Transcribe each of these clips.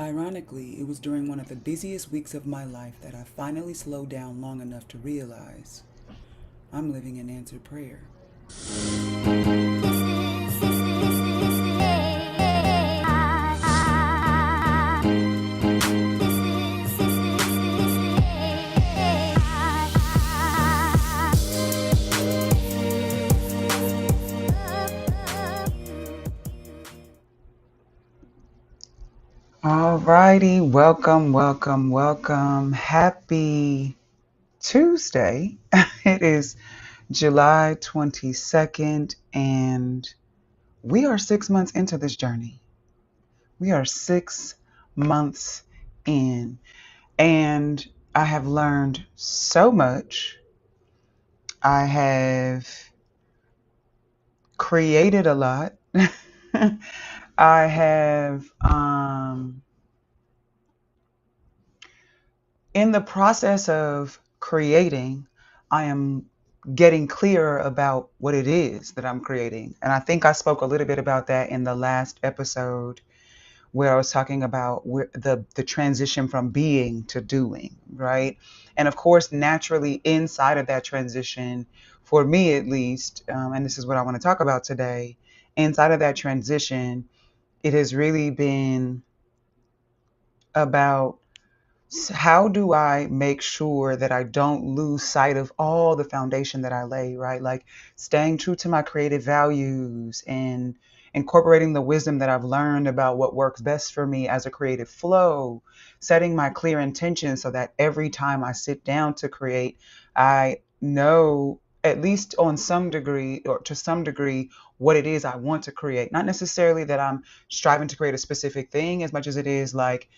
Ironically, it was during one of the busiest weeks of my life that I finally slowed down long enough to realize I'm living in answered prayer. Alrighty, welcome. Happy Tuesday. It is July 22nd, and we are 6 months into this journey. We are 6 months in, and I have learned so much. I have created a lot. I have, in the process of creating, I am getting clearer about what it is that I'm creating. And I think I spoke a little bit about that in the last episode where I was talking about the transition from being to doing, right? And of course, naturally, inside of that transition, for me at least, and this is what I want to talk about today, inside of that transition, it has really been about how do I make sure that I don't lose sight of all the foundation that I lay, right? Like staying true to my creative values and incorporating the wisdom that I've learned about what works best for me as a creative flow, setting my clear intentions so that every time I sit down to create, I know at least on some degree or to some degree what it is I want to create. Not necessarily that I'm striving to create a specific thing as much as it is like,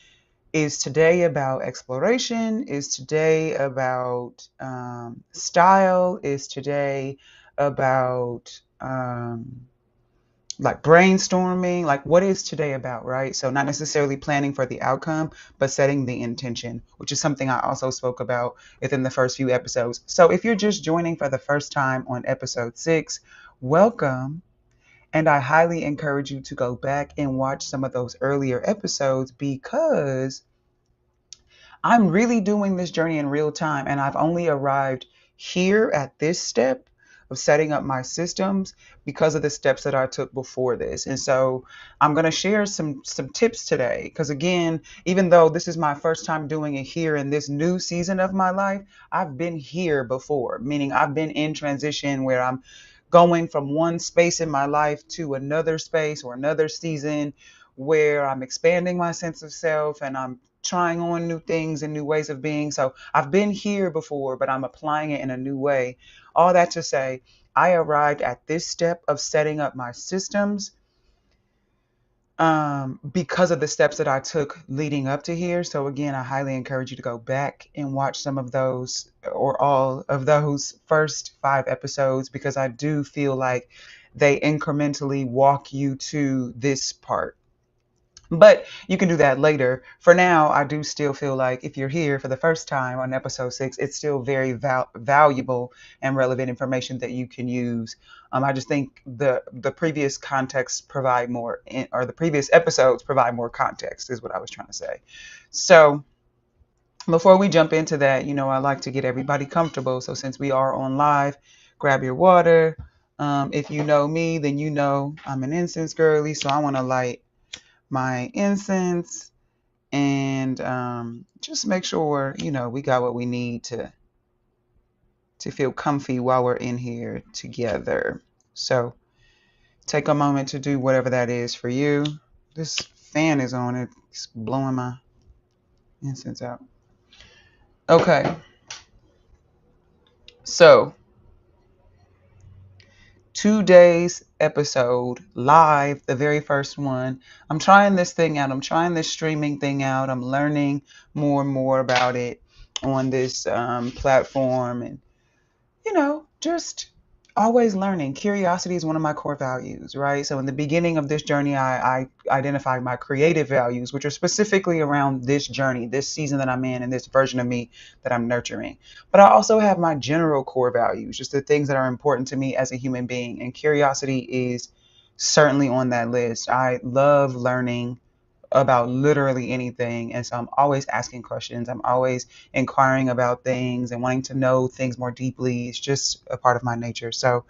is today about exploration? Is today about style? Is today about like brainstorming? Like, what is today about, right? So, not necessarily planning for the outcome, but setting the intention, which is something I also spoke about within the first few episodes. So, if you're just joining for the first time on episode 6, welcome. And I highly encourage you to go back and watch some of those earlier episodes because I'm really doing this journey in real time. And I've only arrived here at this step of setting up my systems because of the steps that I took before this. And so I'm going to share some tips today because again, even though this is my first time doing it here in this new season of my life, I've been here before, meaning I've been in transition where I'm going from one space in my life to another space or another season where I'm expanding my sense of self and I'm trying on new things and new ways of being. So I've been here before, but I'm applying it in a new way. All that to say, I arrived at this step of setting up my systems because of the steps that I took leading up to here. So again, I highly encourage you to go back and watch some of those or all of those first 5 episodes because I do feel like they incrementally walk you to this part. But you can do that later. For now, I do still feel like if you're here for the first time on episode 6, it's still very valuable and relevant information that you can use. I just think the previous context provide more, or the previous episodes provide more context, is what I was trying to say. So before we jump into that, I like to get everybody comfortable. So since we are on live, grab your water. If you know me, then you know I'm an incense girly, so I want to light my incense and just make sure we got what we need to feel comfy while we're in here together. So take a moment to do whatever that is for you. This fan is on, it's blowing my incense out. Okay, so today's episode live, the very first one. I'm trying this thing out. I'm trying this streaming thing out. I'm learning more and more about it on this platform and, just always learning. Curiosity is one of my core values, right? So in the beginning of this journey, I identified my creative values, which are specifically around this journey, this season that I'm in, and this version of me that I'm nurturing. But I also have my general core values, just the things that are important to me as a human being. And curiosity is certainly on that list. I love learning about literally anything. And so I'm always asking questions. I'm always inquiring about things and wanting to know things more deeply. It's just a part of my nature. So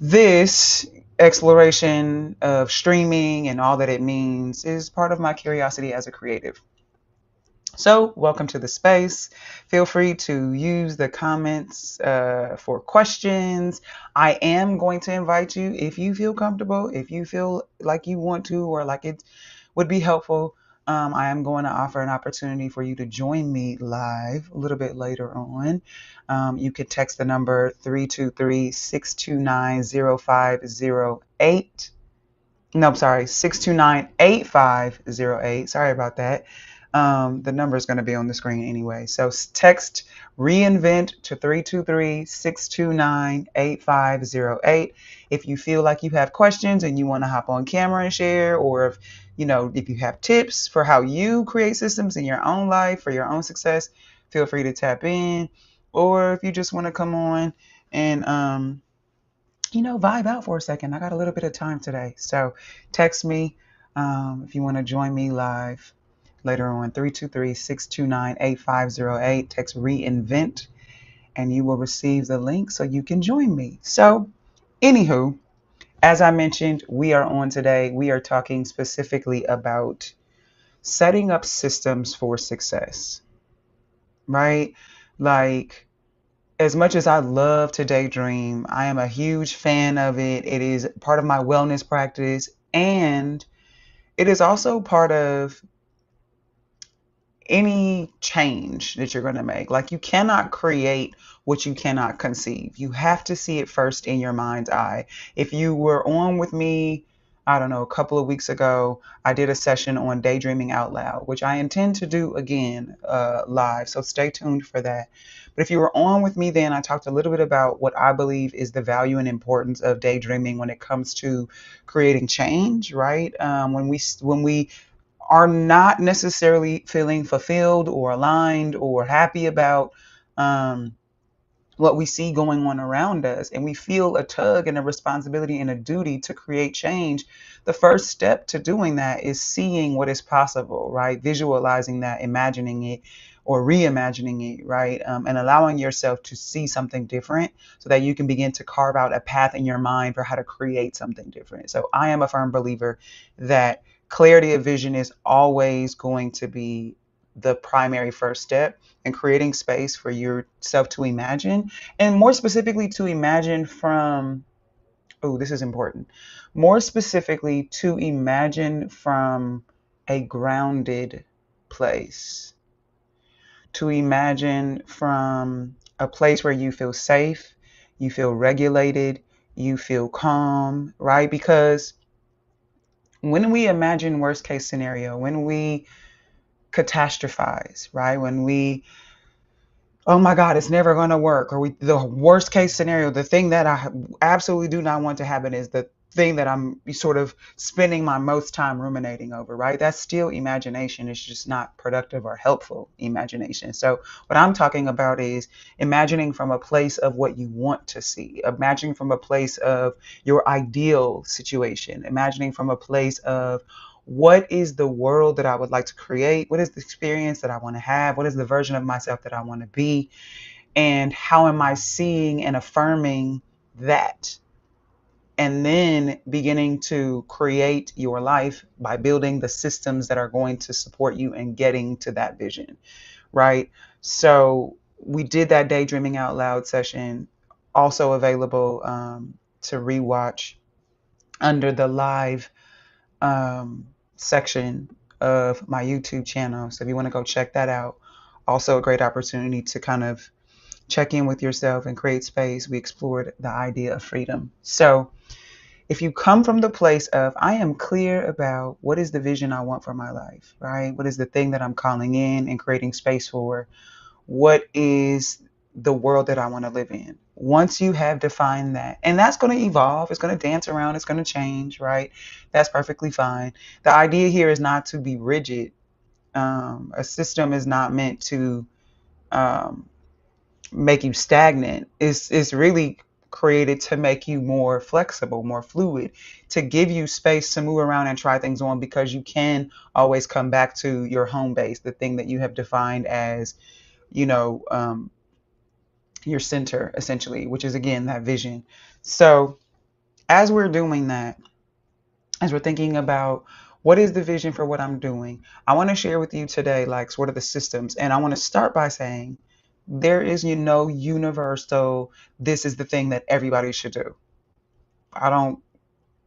this exploration of streaming and all that it means is part of my curiosity as a creative. So, welcome to the space. Feel free to use the comments for questions. I am going to invite you, if you feel comfortable, if you feel like you want to, or like it would be helpful. I am going to offer an opportunity for you to join me live a little bit later on. You could text the number 323-629-0508. No, I'm sorry, 629-8508. Sorry about that. The number is going to be on the screen anyway. So text reinvent to 323-629-8508. If you feel like you have questions and you want to hop on camera and share, or if you have tips for how you create systems in your own life for your own success, feel free to tap in. Or if you just want to come on and vibe out for a second. I got a little bit of time today. So text me if you want to join me live later on. 323-629-8508. Text reinvent and you will receive the link so you can join me. So anywho, as I mentioned, we are on today. We are talking specifically about setting up systems for success, right? Like, as much as I love to daydream, I am a huge fan of it. It is part of my wellness practice, and it is also part of any change that you're going to make. Like, you cannot create what you cannot conceive. You have to see it first in your mind's eye. If you were on with me, I don't know, a couple of weeks ago, I did a session on daydreaming out loud, which I intend to do again live. So stay tuned for that. But if you were on with me then, I talked a little bit about what I believe is the value and importance of daydreaming when it comes to creating change, right? When we are not necessarily feeling fulfilled or aligned or happy about um, what we see going on around us, and we feel a tug and a responsibility and a duty to create change, the first step to doing that is seeing what is possible, right? Visualizing that, imagining it, or reimagining it, right? And allowing yourself to see something different so that you can begin to carve out a path in your mind for how to create something different. So I am a firm believer that clarity of vision is always going to be the primary first step in creating space for yourself to imagine, and more specifically to imagine from, oh, this is important, more specifically to imagine from a grounded place, to imagine from a place where you feel safe, you feel regulated, you feel calm, right? Because when we imagine worst case scenario, when we catastrophize, right? When we, oh my God, it's never going to work, or the worst case scenario, the thing that I absolutely do not want to happen is the thing that I'm sort of spending my most time ruminating over, right? That's still imagination. It's just not productive or helpful imagination. So what I'm talking about is imagining from a place of what you want to see, imagining from a place of your ideal situation, imagining from a place of what is the world that I would like to create? What is the experience that I want to have? What is the version of myself that I want to be? And how am I seeing and affirming that? And then beginning to create your life by building the systems that are going to support you in getting to that vision, right? So we did that daydreaming out loud session, also available to rewatch under the live section of my YouTube channel. So if you want to go check that out, also a great opportunity to kind of check in with yourself and create space. We explored the idea of freedom. So if you come from the place of, I am clear about what is the vision I want for my life, right? What is the thing that I'm calling in and creating space for? What is the world that I want to live in? Once you have defined that, and that's going to evolve, it's going to dance around, it's going to change, right? That's perfectly fine. The idea here is not to be rigid. A system is not meant to um, make you stagnant. It's really created to make you more flexible, more fluid, to give you space to move around and try things on, because you can always come back to your home base, the thing that you have defined as, you know, your center, essentially, which is again that vision. So as we're doing that, as we're thinking about what is the vision for what I'm doing, I want to share with you today, like, sort of the systems. And I want to start by saying there is, universal, this is the thing that everybody should do. I don't.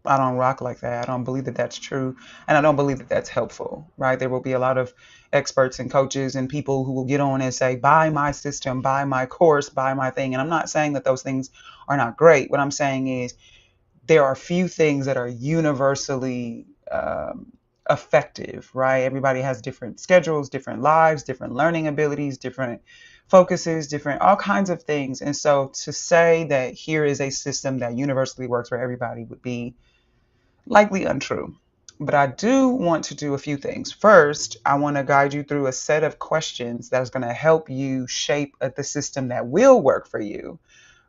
I don't rock like that. I don't believe that that's true. And I don't believe that that's helpful, right? There will be a lot of experts and coaches and people who will get on and say, buy my system, buy my course, buy my thing. And I'm not saying that those things are not great. What I'm saying is there are few things that are universally effective, right? Everybody has different schedules, different lives, different learning abilities, different focuses, different all kinds of things. And so to say that here is a system that universally works for everybody would be likely untrue. But I do want to do a few things. First, I want to guide you through a set of questions that's going to help you shape the system that will work for you,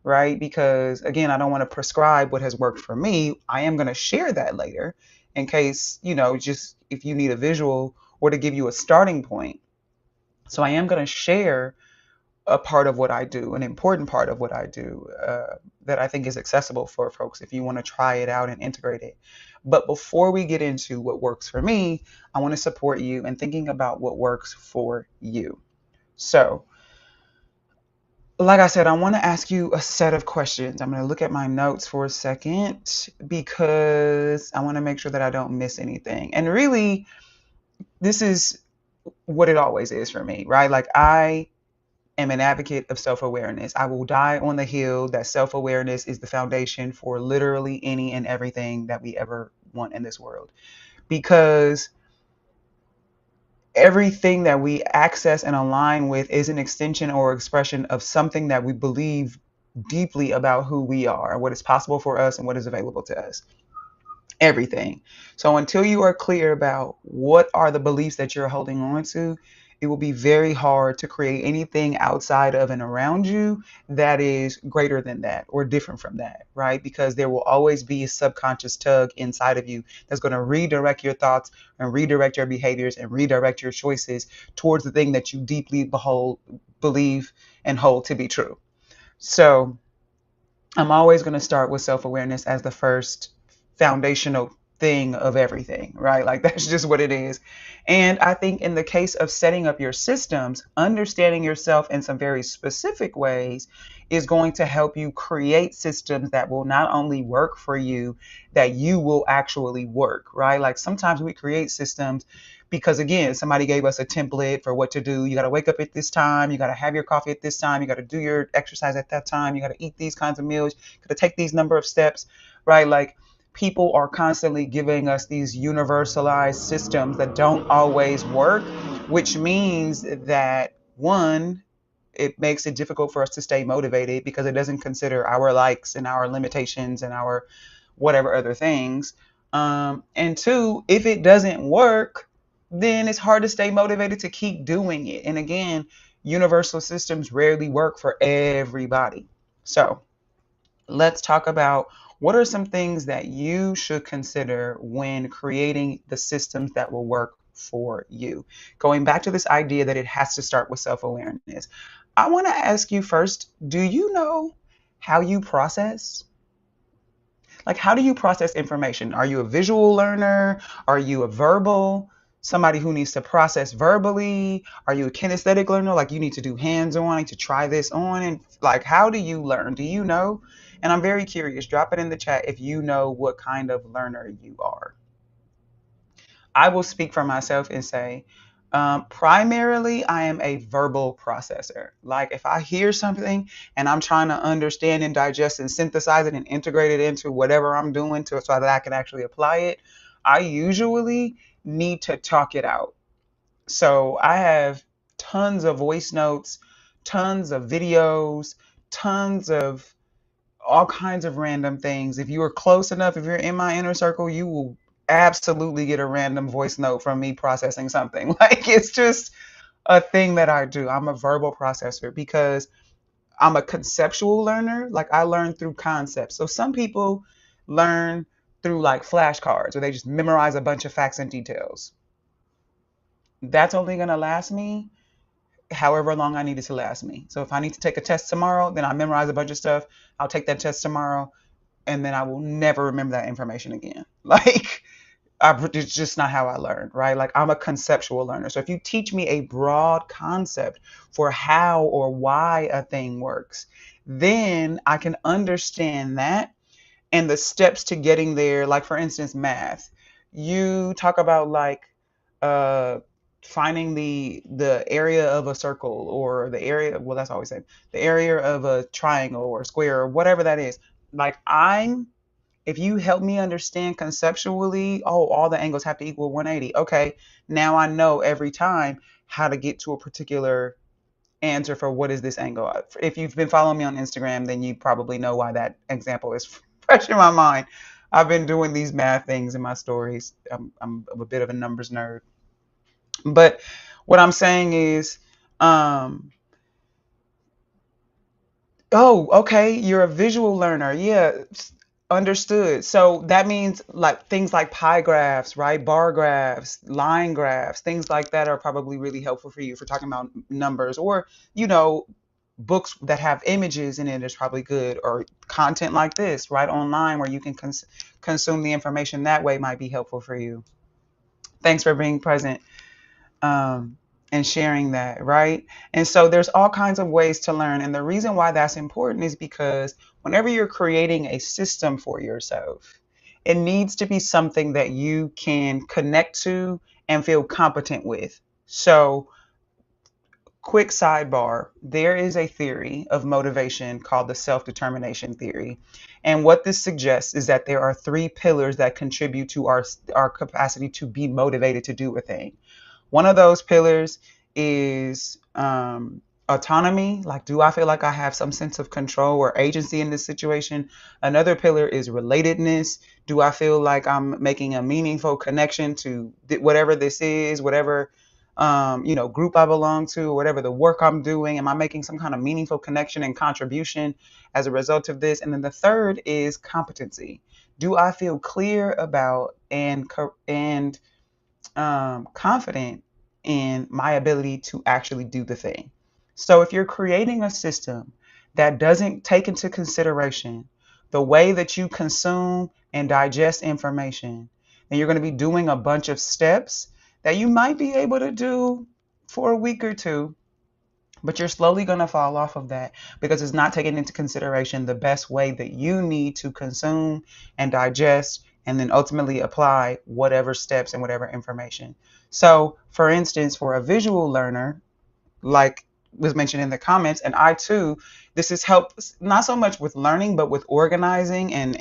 right? Because again, I don't want to prescribe what has worked for me. I am going to share that later in case, just if you need a visual or to give you a starting point. So I am going to share a part of what I do, an important part of what I do, that I think is accessible for folks if you want to try it out and integrate it. But before we get into what works for me, I want to support you in thinking about what works for you. So, like I said, I want to ask you a set of questions. I'm going to look at my notes for a second because I want to make sure that I don't miss anything. And really, this is what it always is for me, right? Like, I am an advocate of self-awareness. I will die on the hill that self-awareness is the foundation for literally any and everything that we ever want in this world. Because everything that we access and align with is an extension or expression of something that we believe deeply about who we are, what is possible for us, and what is available to us. Everything. So until you are clear about what are the beliefs that you're holding on to, it will be very hard to create anything outside of and around you that is greater than that or different from that, right? Because there will always be a subconscious tug inside of you that's going to redirect your thoughts and redirect your behaviors and redirect your choices towards the thing that you deeply believe and hold to be true. So I'm always going to start with self-awareness as the first foundational thing of everything, right? Like, that's just what it is. And I think in the case of setting up your systems, understanding yourself in some very specific ways is going to help you create systems that will not only work for you, that you will actually work, right? Like, sometimes we create systems because, again, somebody gave us a template for what to do. You got to wake up at this time. You got to have your coffee at this time. You got to do your exercise at that time. You got to eat these kinds of meals. You got to take these number of steps, right? Like, people are constantly giving us these universalized systems that don't always work, which means that, one, it makes it difficult for us to stay motivated because it doesn't consider our likes and our limitations and our whatever other things. And two, if it doesn't work, then it's hard to stay motivated to keep doing it. And again, universal systems rarely work for everybody. So let's talk about what are some things that you should consider when creating the systems that will work for you. Going back to this idea that it has to start with self-awareness, I want to ask you first, do you know how you process? Like, how do you process information? Are you a visual learner? Are you a verbal? Somebody who needs to process verbally? Are you a kinesthetic learner? Like, you need to do hands-on, to try this on, and like, how do you learn? Do you know? And I'm very curious. Drop it in the chat if you know what kind of learner you are. I will speak for myself and say, primarily, I am a verbal processor. Like, if I hear something and I'm trying to understand and digest and synthesize it and integrate it into whatever I'm doing so that I can actually apply it, I usually need to talk it out. So I have tons of voice notes, tons of videos, tons of all kinds of random things. If you are close enough, if you're in my inner circle, you will absolutely get a random voice note from me processing something. Like, it's just a thing that I do. I'm a verbal processor because I'm a conceptual learner. Like I learn through concepts. So some people learn through like flashcards or they just memorize a bunch of facts and details. That's only going to last me however long I need it to last me. So if I need to take a test tomorrow, then I memorize a bunch of stuff. I'll take that test tomorrow and then I will never remember that information again. Like it's just not how I learned, right? Like I'm a conceptual learner. So if you teach me a broad concept for how or why a thing works, then I can understand that and the steps to getting there. Like for instance, math. You talk about like uh finding the area of a circle or the area, well that's always the same, the area of a triangle or square or whatever that is. Like I'm if you help me understand conceptually, oh, all the angles have to equal 180. Okay, now I know every time how to get to a particular answer for what is this angle. If you've been following me on Instagram, then you probably know why that example is fresh in my mind. I've been doing these math things in my stories. I'm a bit of a numbers nerd. But what I'm saying is, um, oh, okay. You're a visual learner. Yeah, understood. So that means like things like pie graphs, right? Bar graphs, line graphs, things like that are probably really helpful for you for talking about numbers or, you know, books that have images in it is probably good or content like this, right? Online where you can consume the information that way might be helpful for you. Thanks for being present um, and sharing that, right? And so there's all kinds of ways to learn. And the reason why that's important is because whenever you're creating a system for yourself, it needs to be something that you can connect to and feel competent with. So, quick sidebar, there is a theory of motivation called the self determination theory. And what this suggests is that there are three pillars that contribute to our capacity to be motivated to do a thing. One of those pillars is autonomy. Like, do I feel like I have some sense of control or agency in this situation? Another pillar is relatedness. Do I feel like I'm making a meaningful connection to whatever this is, whatever group I belong to, whatever the work I'm doing? Am I making some kind of meaningful connection and contribution as a result of this? And then the third is competency. Do I feel clear about and confident in my ability to actually do the thing? So if you're creating a system that doesn't take into consideration the way that you consume and digest information, then you're going to be doing a bunch of steps that you might be able to do for a week or two, but you're slowly going to fall off of that because it's not taking into consideration the best way that you need to consume and digest and then ultimately apply whatever steps and whatever information. So, for instance, for a visual learner, like was mentioned in the comments, and I too, this has helped not so much with learning, but with organizing and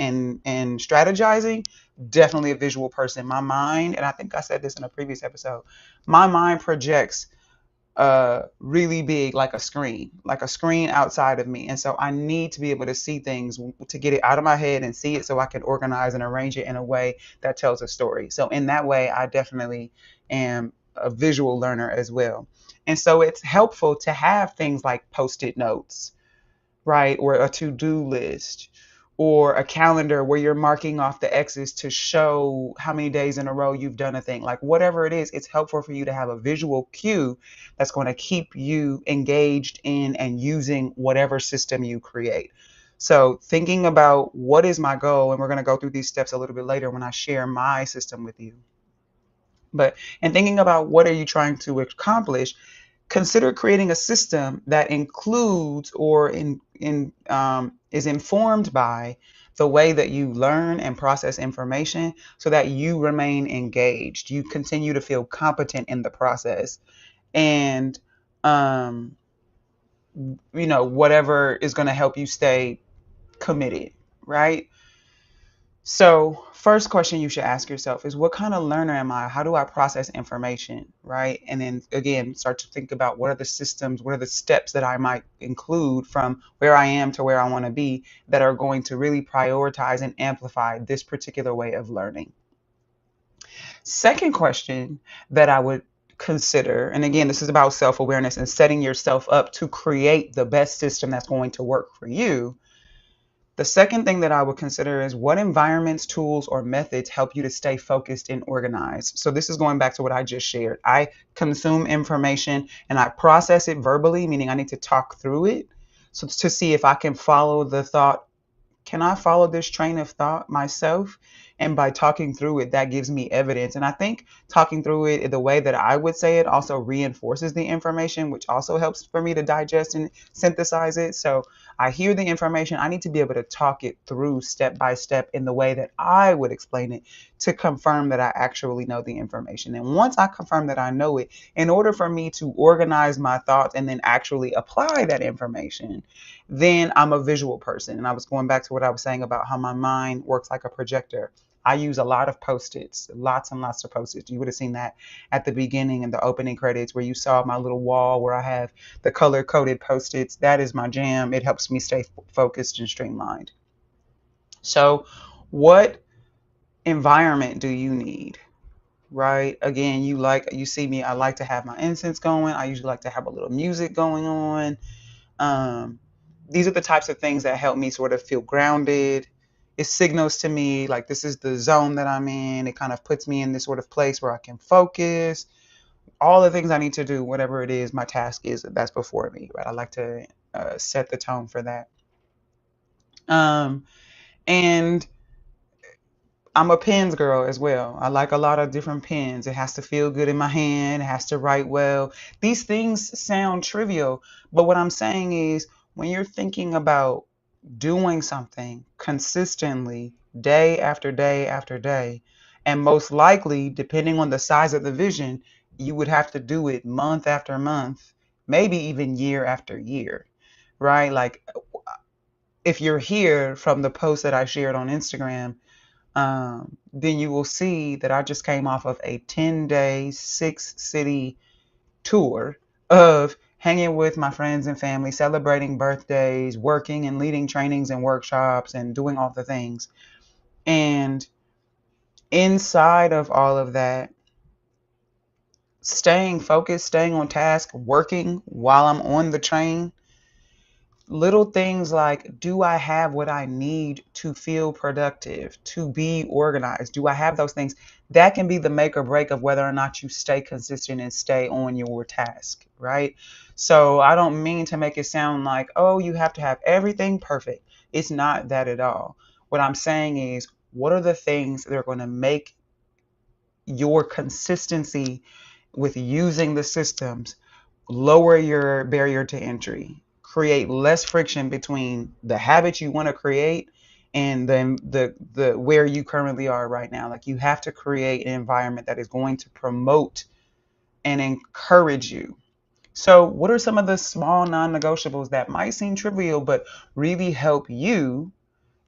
strategizing. Definitely a visual person. My mind, and I think I said this in a previous episode, my mind projects really big, like a screen outside of me. And so I need to be able to see things to get it out of my head and see it so I can organize and arrange it in a way that tells a story. So in that way, I definitely am a visual learner as well. And so it's helpful to have things like post-it notes, right? Or a to-do list or a calendar where you're marking off the X's to show how many days in a row you've done a thing. Like whatever it is, it's helpful for you to have a visual cue that's going to keep you engaged in and using whatever system you create. So thinking about what is my goal, and we're going to go through these steps a little bit later when I share my system with you. But and thinking about what are you trying to accomplish, consider creating a system that includes or is informed by the way that you learn and process information so that you remain engaged. You continue to feel competent in the process. And, whatever is going to help you stay committed, right? So, first question you should ask yourself is what kind of learner am I? How do I process information, right? And then again, start to think about what are the systems, what are the steps that I might include from where I am to where I want to be that are going to really prioritize and amplify this particular way of learning. Second question that I would consider, and again, this is about self-awareness and setting yourself up to create the best system that's going to work for you. The second thing that I would consider is what environments, tools, or methods help you to stay focused and organized. So this is going back to what I just shared. I consume information and I process it verbally, meaning I need to talk through it. So to see if I can follow the thought, can I follow this train of thought myself? And by talking through it, that gives me evidence. And I think talking through it the way that I would say it also reinforces the information, which also helps for me to digest and synthesize it. So I hear the information. I need to be able to talk it through step by step in the way that I would explain it to confirm that I actually know the information. And once I confirm that I know it, in order for me to organize my thoughts and then actually apply that information, then I'm a visual person. And I was going back to what I was saying about how my mind works like a projector. I use a lot of Post-its, lots and lots of Post-its. You would have seen that at the beginning in the opening credits where you saw my little wall where I have the color-coded Post-its. That is my jam. It helps me stay focused and streamlined. So what environment do you need? Right? Again, you see me, I like to have my incense going. I usually like to have a little music going on. Um, these are the types of things that help me sort of feel grounded. It signals to me like this is the zone that I'm in. It kind of puts me in this sort of place where I can focus. All the things I need to do, whatever it is, my task is that's before me, right? I like to set the tone for that. Um, and I'm a pens girl as well. I like a lot of different pens. It has to feel good in my hand. It has to write well. These things sound trivial, but what I'm saying is when you're thinking about doing something consistently day after day after day, and most likely, depending on the size of the vision, you would have to do it month after month, maybe even year after year, right? Like if you're here from the post that I shared on Instagram, then you will see that I just came off of a 10-day, 6-city tour of hanging with my friends and family, celebrating birthdays, working and leading trainings and workshops, and doing all the things. And inside of all of that, staying focused, staying on task, working while I'm on the train, little things like, do I have what I need to feel productive, to be organized? Do I have those things? That can be the make or break of whether or not you stay consistent and stay on your task, right? So I don't mean to make it sound like, oh, you have to have everything perfect. It's not that at all. What I'm saying is, what are the things that are going to make your consistency with using the systems lower your barrier to entry, create less friction between the habits you want to create and then the where you currently are right now. Like you have to create an environment that is going to promote and encourage you. So what are some of the small non-negotiables that might seem trivial but really help you?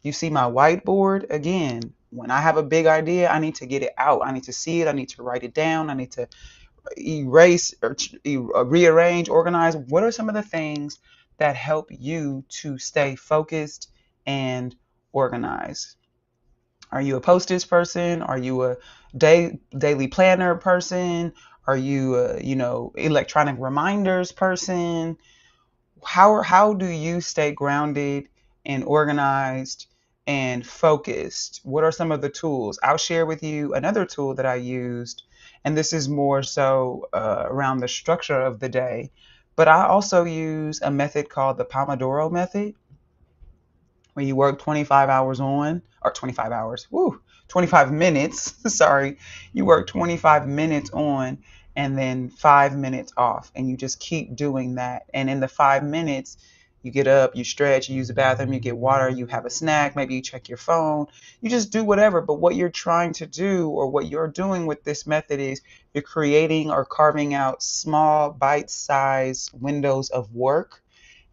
You see my whiteboard again. When I have a big idea, I need to get it out. I need to see it. I need to write it down. I need to erase or rearrange, organize. What are some of the things that help you to stay focused and organized? Are you a Post-its person? Are you a daily planner person? Are you a, electronic reminders person? How do you stay grounded and organized and focused? What are some of the tools? I'll share with you another tool that I used, and this is more so around the structure of the day. But I also use a method called the Pomodoro method, where you work 25 hours on, or 25 hours, 25 minutes, sorry, you work 25 minutes on and then 5 minutes off. And you just keep doing that. And in the 5 minutes, you get up, you stretch, you use the bathroom, you get water, you have a snack, maybe you check your phone, you just do whatever. But what you're trying to do, or what you're doing with this method, is you're creating or carving out small bite-sized windows of work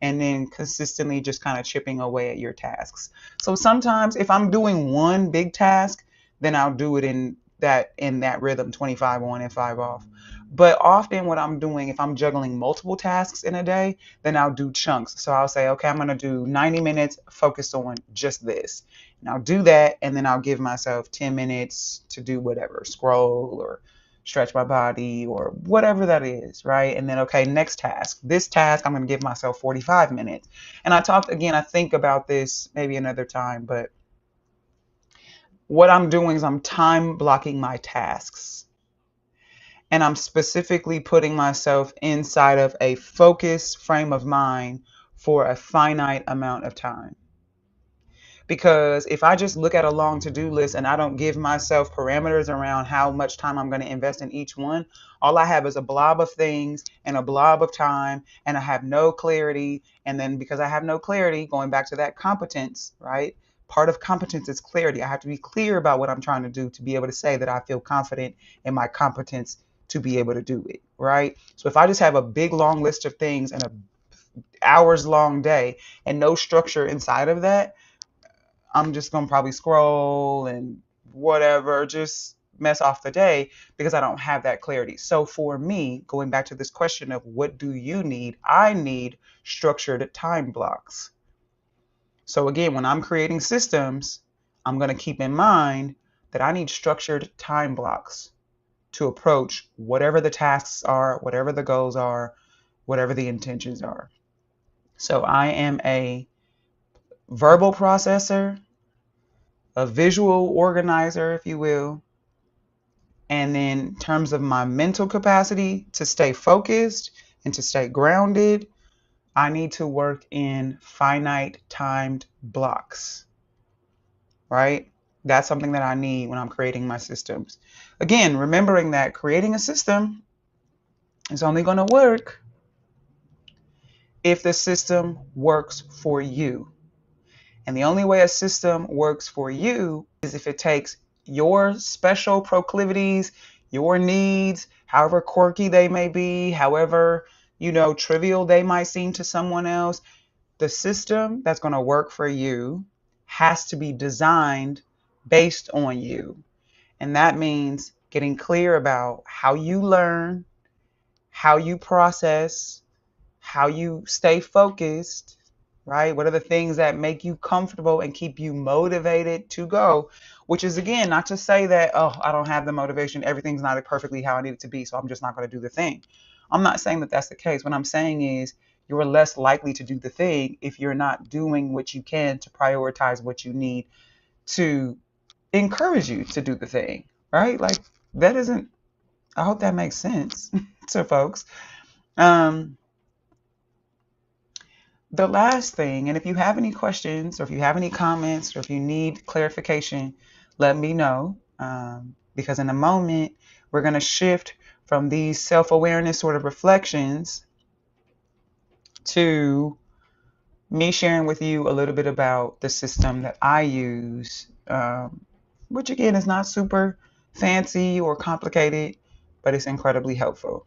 and then consistently just kind of chipping away at your tasks. So sometimes if I'm doing one big task, then I'll do it in that rhythm, 25 on and 5 off. But often what I'm doing, if I'm juggling multiple tasks in a day, then I'll do chunks. So I'll say, okay, I'm going to do 90 minutes focused on just this. And I'll do that, and then I'll give myself 10 minutes to do whatever, scroll or stretch my body or whatever that is, right? And then, okay, next task. This task, I'm going to give myself 45 minutes. And I talked again, I think about this maybe another time, but what I'm doing is I'm time blocking my tasks. And I'm specifically putting myself inside of a focused frame of mind for a finite amount of time. Because if I just look at a long to-do list and I don't give myself parameters around how much time I'm going to invest in each one, all I have is a blob of things and a blob of time, and I have no clarity. And then because I have no clarity, going back to that competence, right? Part of competence is clarity. I have to be clear about what I'm trying to do to be able to say that I feel confident in my competence to be able to do it, right? So if I just have a big long list of things and a hours long day and no structure inside of that, I'm just going to probably scroll and whatever, just mess off the day because I don't have that clarity. So for me, going back to this question of what do you need? I need structured time blocks. So again, when I'm creating systems, I'm going to keep in mind that I need structured time blocks to approach whatever the tasks are, whatever the goals are, whatever the intentions are. So I am a verbal processor, a visual organizer, if you will. And in terms of my mental capacity to stay focused and to stay grounded, I need to work in finite timed blocks, right? That's something that I need when I'm creating my systems. Again, remembering that creating a system is only going to work if the system works for you. And the only way a system works for you is if it takes your special proclivities, your needs, however quirky they may be, however, trivial they might seem to someone else. The system that's going to work for you has to be designed based on you. And that means getting clear about how you learn, how you process, how you stay focused, right? What are the things that make you comfortable and keep you motivated to go? Which is, again, not to say that, oh, I don't have the motivation. Everything's not perfectly how I need it to be, so I'm just not going to do the thing. I'm not saying that that's the case. What I'm saying is you're less likely to do the thing if you're not doing what you can to prioritize what you need to encourage you to do the thing, right? Like that isn't, I hope that makes sense to folks. The last thing, and if you have any questions or if you have any comments or if you need clarification, let me know. Because in a moment, we're going to shift from these self-awareness sort of reflections to me sharing with you a little bit about the system that I use, which again is not super fancy or complicated, but it's incredibly helpful.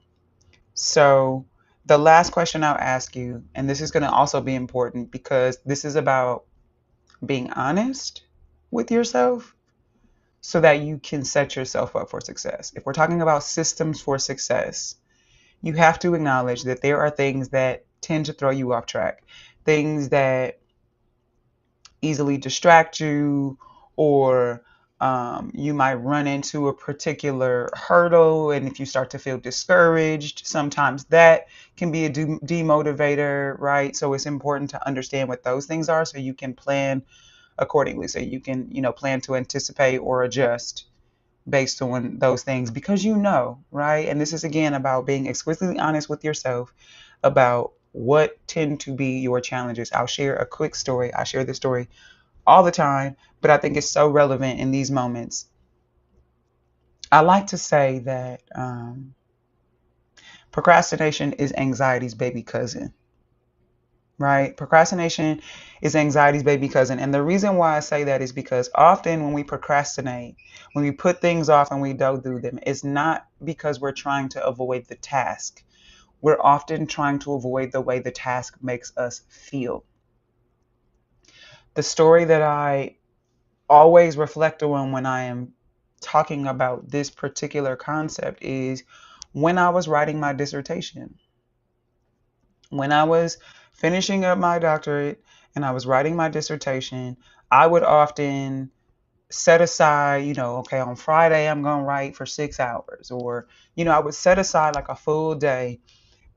So the last question I'll ask you, and this is going to also be important because this is about being honest with yourself so that you can set yourself up for success. If we're talking about systems for success, you have to acknowledge that there are things that tend to throw you off track, things that easily distract you, or you might run into a particular hurdle, and if you start to feel discouraged, sometimes that can be a demotivator, right? So it's important to understand what those things are so you can plan accordingly, so you can plan to anticipate or adjust based on those things, because right? And this is again about being exquisitely honest with yourself about what tend to be your challenges. I'll share a quick story. I share this story all the time, but I think it's so relevant in these moments. I like to say that procrastination is anxiety's baby cousin, right? Procrastination is anxiety's baby cousin. And the reason why I say that is because often when we procrastinate, when we put things off and we don't do them, it's not because we're trying to avoid the task. We're often trying to avoid the way the task makes us feel. The story that I always reflect on when I am talking about this particular concept is when I was writing my dissertation. When I was finishing up my doctorate and I was writing my dissertation, I would often set aside, okay, on Friday I'm going to write for 6 hours, or, I would set aside like a full day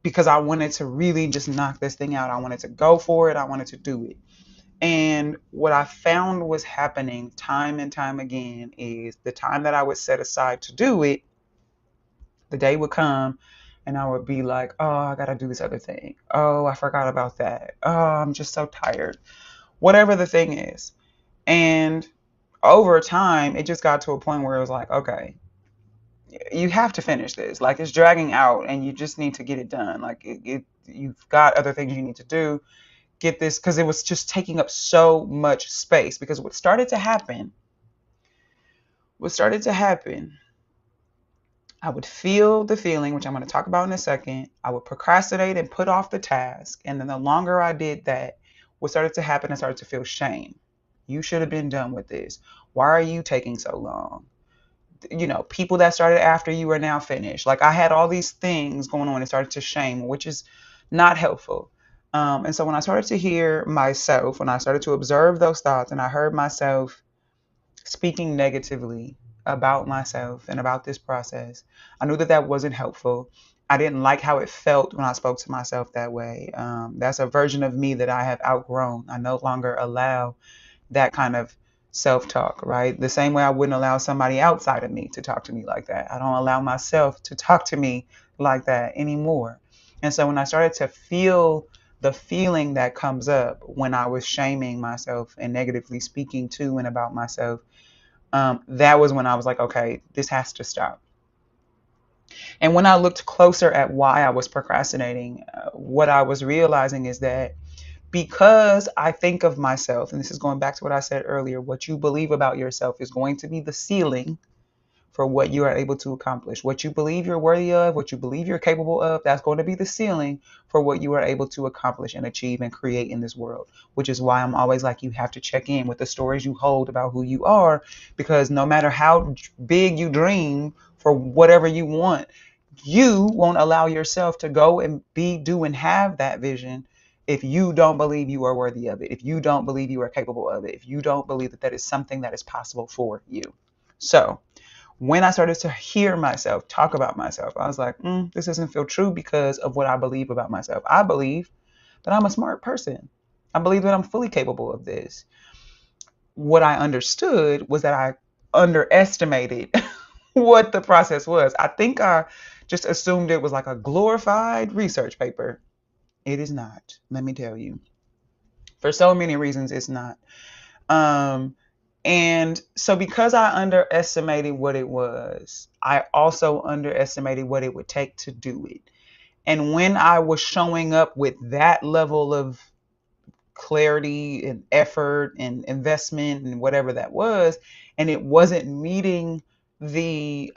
because I wanted to really just knock this thing out. I wanted to go for it. I wanted to do it. And what I found was happening time and time again is the time that I would set aside to do it, the day would come and I would be like, oh, I got to do this other thing. Oh, I forgot about that. Oh, I'm just so tired. Whatever the thing is. And over time, it just got to a point where it was like, okay, you have to finish this. Like, it's dragging out and you just need to get it done. Like, you've got other things you need to do. Get this, because it was just taking up so much space. Because what started to happen, I would feel the feeling, which I'm going to talk about in a second. I would procrastinate and put off the task. And then the longer I did that, what started to happen, I started to feel shame. You should have been done with this. Why are you taking so long? People that started after you are now finished. Like, I had all these things going on and started to shame, which is not helpful. And so when I started to hear myself, when I started to observe those thoughts and I heard myself speaking negatively about myself and about this process, I knew that that wasn't helpful. I didn't like how it felt when I spoke to myself that way. That's a version of me that I have outgrown. I no longer allow that kind of self-talk, right? The same way I wouldn't allow somebody outside of me to talk to me like that. I don't allow myself to talk to me like that anymore. And so when I started to feel the feeling that comes up when I was shaming myself and negatively speaking to and about myself, that was when I was like, okay, this has to stop. And when I looked closer at why I was procrastinating, what I was realizing is that because I think of myself, and this is going back to what I said earlier, what you believe about yourself is going to be the ceiling for what you are able to accomplish. What you believe you're worthy of, what you believe you're capable of, that's going to be the ceiling for what you are able to accomplish and achieve and create in this world, which is why I'm always like, you have to check in with the stories you hold about who you are, because no matter how big you dream for whatever you want, you won't allow yourself to go and be, do, and have that vision if you don't believe you are worthy of it, if you don't believe you are capable of it, if you don't believe that that is something that is possible for you. So when I started to hear myself talk about myself, I was like, this doesn't feel true because of what I believe about myself. I believe that I'm a smart person. I believe that I'm fully capable of this. What I understood was that I underestimated what the process was. I think I just assumed it was like a glorified research paper. It is not, let me tell you. For so many reasons, it's not. And so because I underestimated what it was, I also underestimated what it would take to do it. And when I was showing up with that level of clarity and effort and investment and whatever that was, and it wasn't meeting the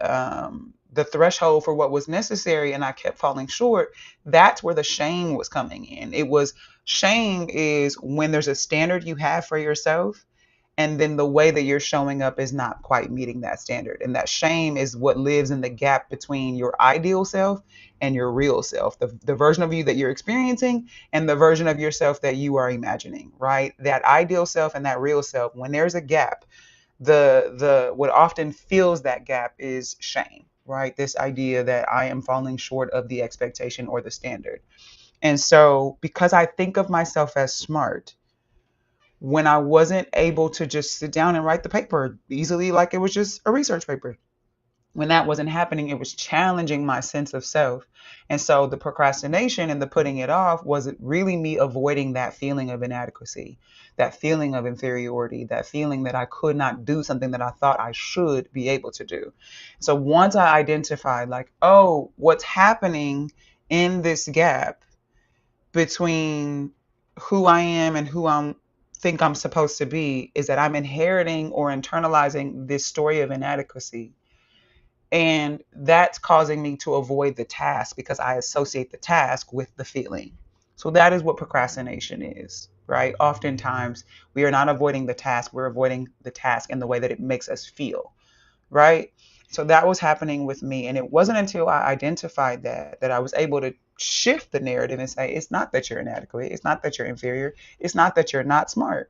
threshold for what was necessary, and I kept falling short, that's where the shame was coming in. It was, shame is when there's a standard you have for yourself and then the way that you're showing up is not quite meeting that standard. And that shame is what lives in the gap between your ideal self and your real self, the version of you that you're experiencing and the version of yourself that you are imagining, right? That ideal self and that real self, when there's a gap, the what often fills that gap is shame, right? This idea that I am falling short of the expectation or the standard. And so because I think of myself as smart, when I wasn't able to just sit down and write the paper easily, like it was just a research paper, when that wasn't happening, it was challenging my sense of self. And so the procrastination and the putting it off was really me avoiding that feeling of inadequacy, that feeling of inferiority, that feeling that I could not do something that I thought I should be able to do. So once I identified, like, oh, what's happening in this gap between who I am and who I think I'm supposed to be is that I'm inheriting or internalizing this story of inadequacy. And that's causing me to avoid the task because I associate the task with the feeling. So that is what procrastination is, right? Oftentimes we are not avoiding the task, we're avoiding the task in the way that it makes us feel, right? So that was happening with me. And it wasn't until I identified that I was able to shift the narrative and say, it's not that you're inadequate. It's not that you're inferior. It's not that you're not smart.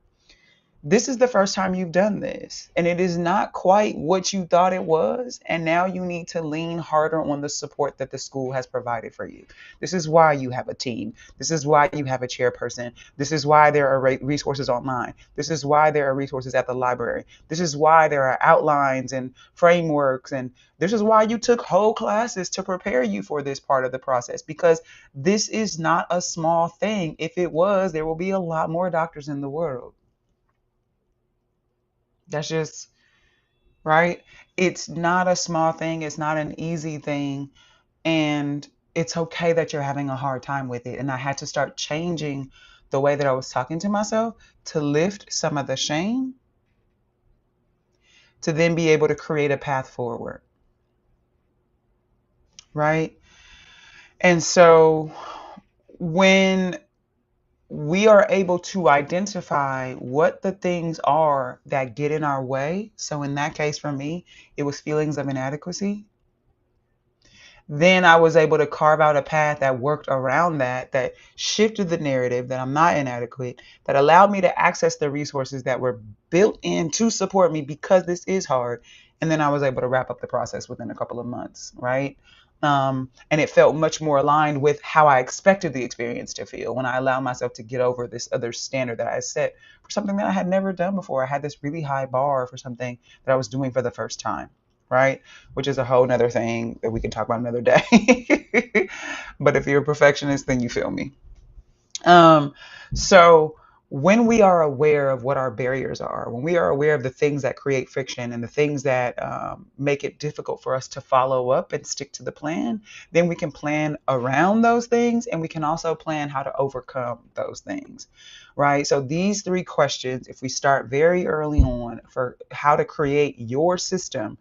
This is the first time you've done this, and it is not quite what you thought it was. And now you need to lean harder on the support that the school has provided for you. This is why you have a team. This is why you have a chairperson. This is why there are resources online. This is why there are resources at the library. This is why there are outlines and frameworks. And this is why you took whole classes to prepare you for this part of the process, because this is not a small thing. If it was, there will be a lot more doctors in the world. That's just right. It's not a small thing. It's not an easy thing. And it's okay that you're having a hard time with it. And I had to start changing the way that I was talking to myself to lift some of the shame, to then be able to create a path forward. Right. And so when we are able to identify what the things are that get in our way. So in that case, for me, it was feelings of inadequacy. Then I was able to carve out a path that worked around that, that shifted the narrative that I'm not inadequate, that allowed me to access the resources that were built in to support me because this is hard. And then I was able to wrap up the process within a couple of months, right? And it felt much more aligned with how I expected the experience to feel when I allowed myself to get over this other standard that I set for something that I had never done before. I had this really high bar for something that I was doing for the first time, right? Which is a whole nother thing that we can talk about another day. But if you're a perfectionist, then you feel me. Um, so when we are aware of what our barriers are, when we are aware of the things that create friction and the things that make it difficult for us to follow up and stick to the plan, then we can plan around those things, and we can also plan how to overcome those things, right? So these three questions, if we start very early on for how to create your system,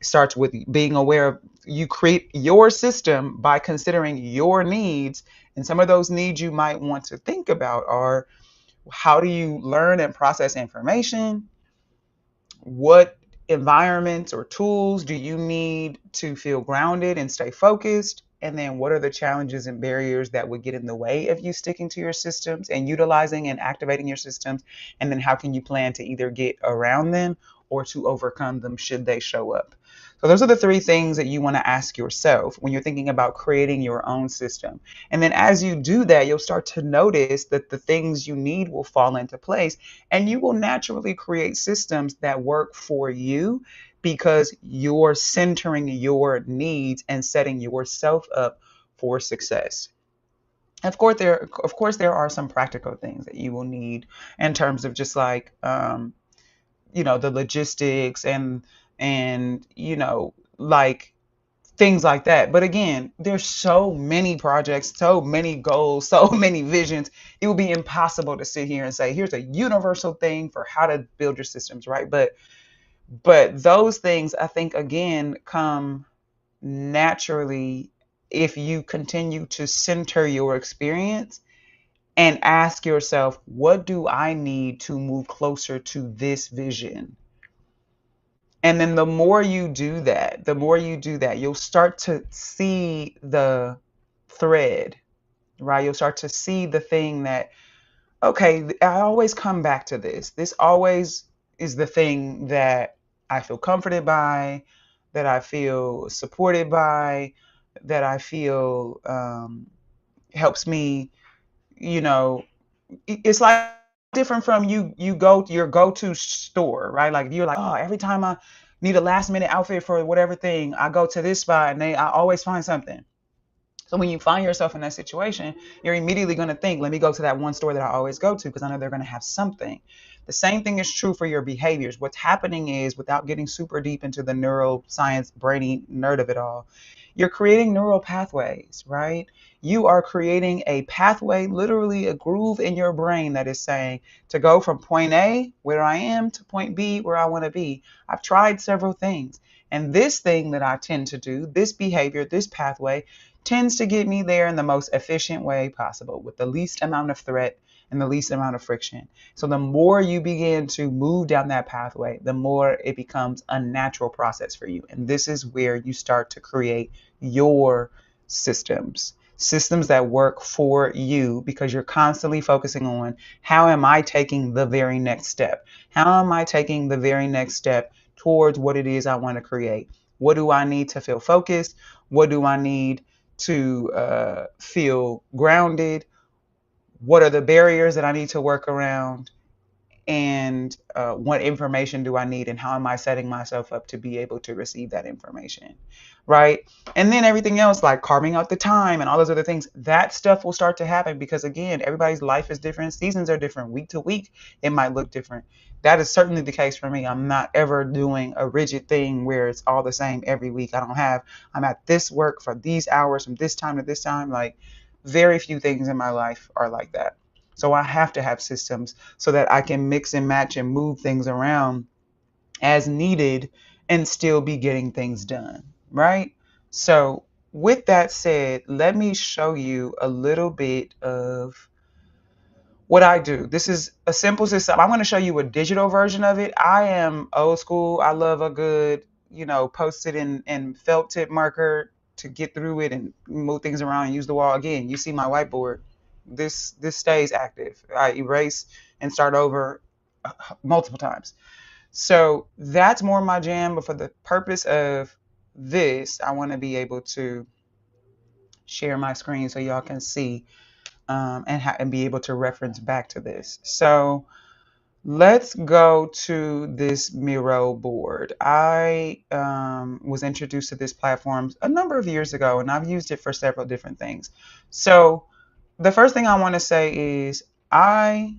starts with being aware of, you create your system by considering your needs. And some of those needs you might want to think about are, how do you learn and process information? What environments or tools do you need to feel grounded and stay focused? And then what are the challenges and barriers that would get in the way of you sticking to your systems and utilizing and activating your systems? And then how can you plan to either get around them or to overcome them should they show up? So those are the three things that you want to ask yourself when you're thinking about creating your own system. And then as you do that, you'll start to notice that the things you need will fall into place, and you will naturally create systems that work for you because you're centering your needs and setting yourself up for success. Of course, there are some practical things that you will need in terms of just like the logistics and like things like that. But again, there's so many projects, so many goals, so many visions. It would be impossible to sit here and say, here's a universal thing for how to build your systems, right? But those things, I think, again, come naturally if you continue to center your experience and ask yourself, what do I need to move closer to this vision? And then the more you do that, you'll start to see the thread, right? You'll start to see the thing that, okay, I always come back to this. This always is the thing that I feel comforted by, that I feel supported by, that I feel helps me, you know, it's like different from you go to your go-to store, right? Like you're like, oh, every time I need a last minute outfit for whatever thing, I go to this spot and I always find something. So when you find yourself in that situation, you're immediately going to think, let me go to that one store that I always go to because I know they're going to have something. The same thing is true for your behaviors. What's happening is, without getting super deep into the neuroscience brainy nerd of it all, you're creating neural pathways, right? You are creating a pathway, literally a groove in your brain that is saying to go from point A, where I am, to point B, where I want to be. I've tried several things. And this thing that I tend to do, this behavior, this pathway, tends to get me there in the most efficient way possible with the least amount of threat and the least amount of friction. So the more you begin to move down that pathway, the more it becomes a natural process for you. And this is where you start to create your systems. systems that work for you, because you're constantly focusing on, how am I taking the very next step? How am I taking the very next step towards what it is I want to create? What do I need to feel focused? What do I need to feel grounded? What are the barriers that I need to work around? And what information do I need, and how am I setting myself up to be able to receive that information, right? And then everything else, like carving out the time and all those other things, that stuff will start to happen, because again, everybody's life is different, seasons are different, week to week it might look different. That is certainly the case for me. I'm not ever doing a rigid thing where it's all the same every week. I'm at this work for these hours from this time to this time. Like, very few things in my life are like that. So I have to have systems so that I can mix and match and move things around as needed and still be getting things done, right? So with that said, let me show you a little bit of what I do. This is a simple system. I'm going to show you a digital version of it. I am old school. I love a good, post-it and felt tip marker to get through it and move things around and use the wall. Again, you see my whiteboard. This stays active. I erase and start over multiple times. So that's more my jam. But for the purpose of this, I want to be able to share my screen so y'all can see and be able to reference back to this. So let's go to this Miro board. I was introduced to this platform a number of years ago, and I've used it for several different things. So the first thing I want to say is, going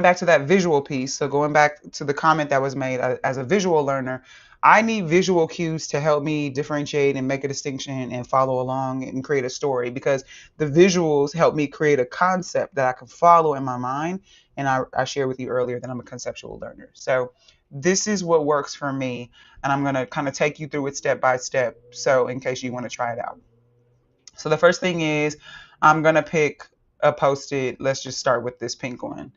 back to that visual piece, so going back to the comment that was made, as a visual learner, I need visual cues to help me differentiate and make a distinction and follow along and create a story, because the visuals help me create a concept that I can follow in my mind. And I shared with you earlier that I'm a conceptual learner. So this is what works for me. And I'm going to kind of take you through it step by step, so in case you want to try it out. So the first thing is, I'm going to pick a Post-it. Let's just start with this pink one.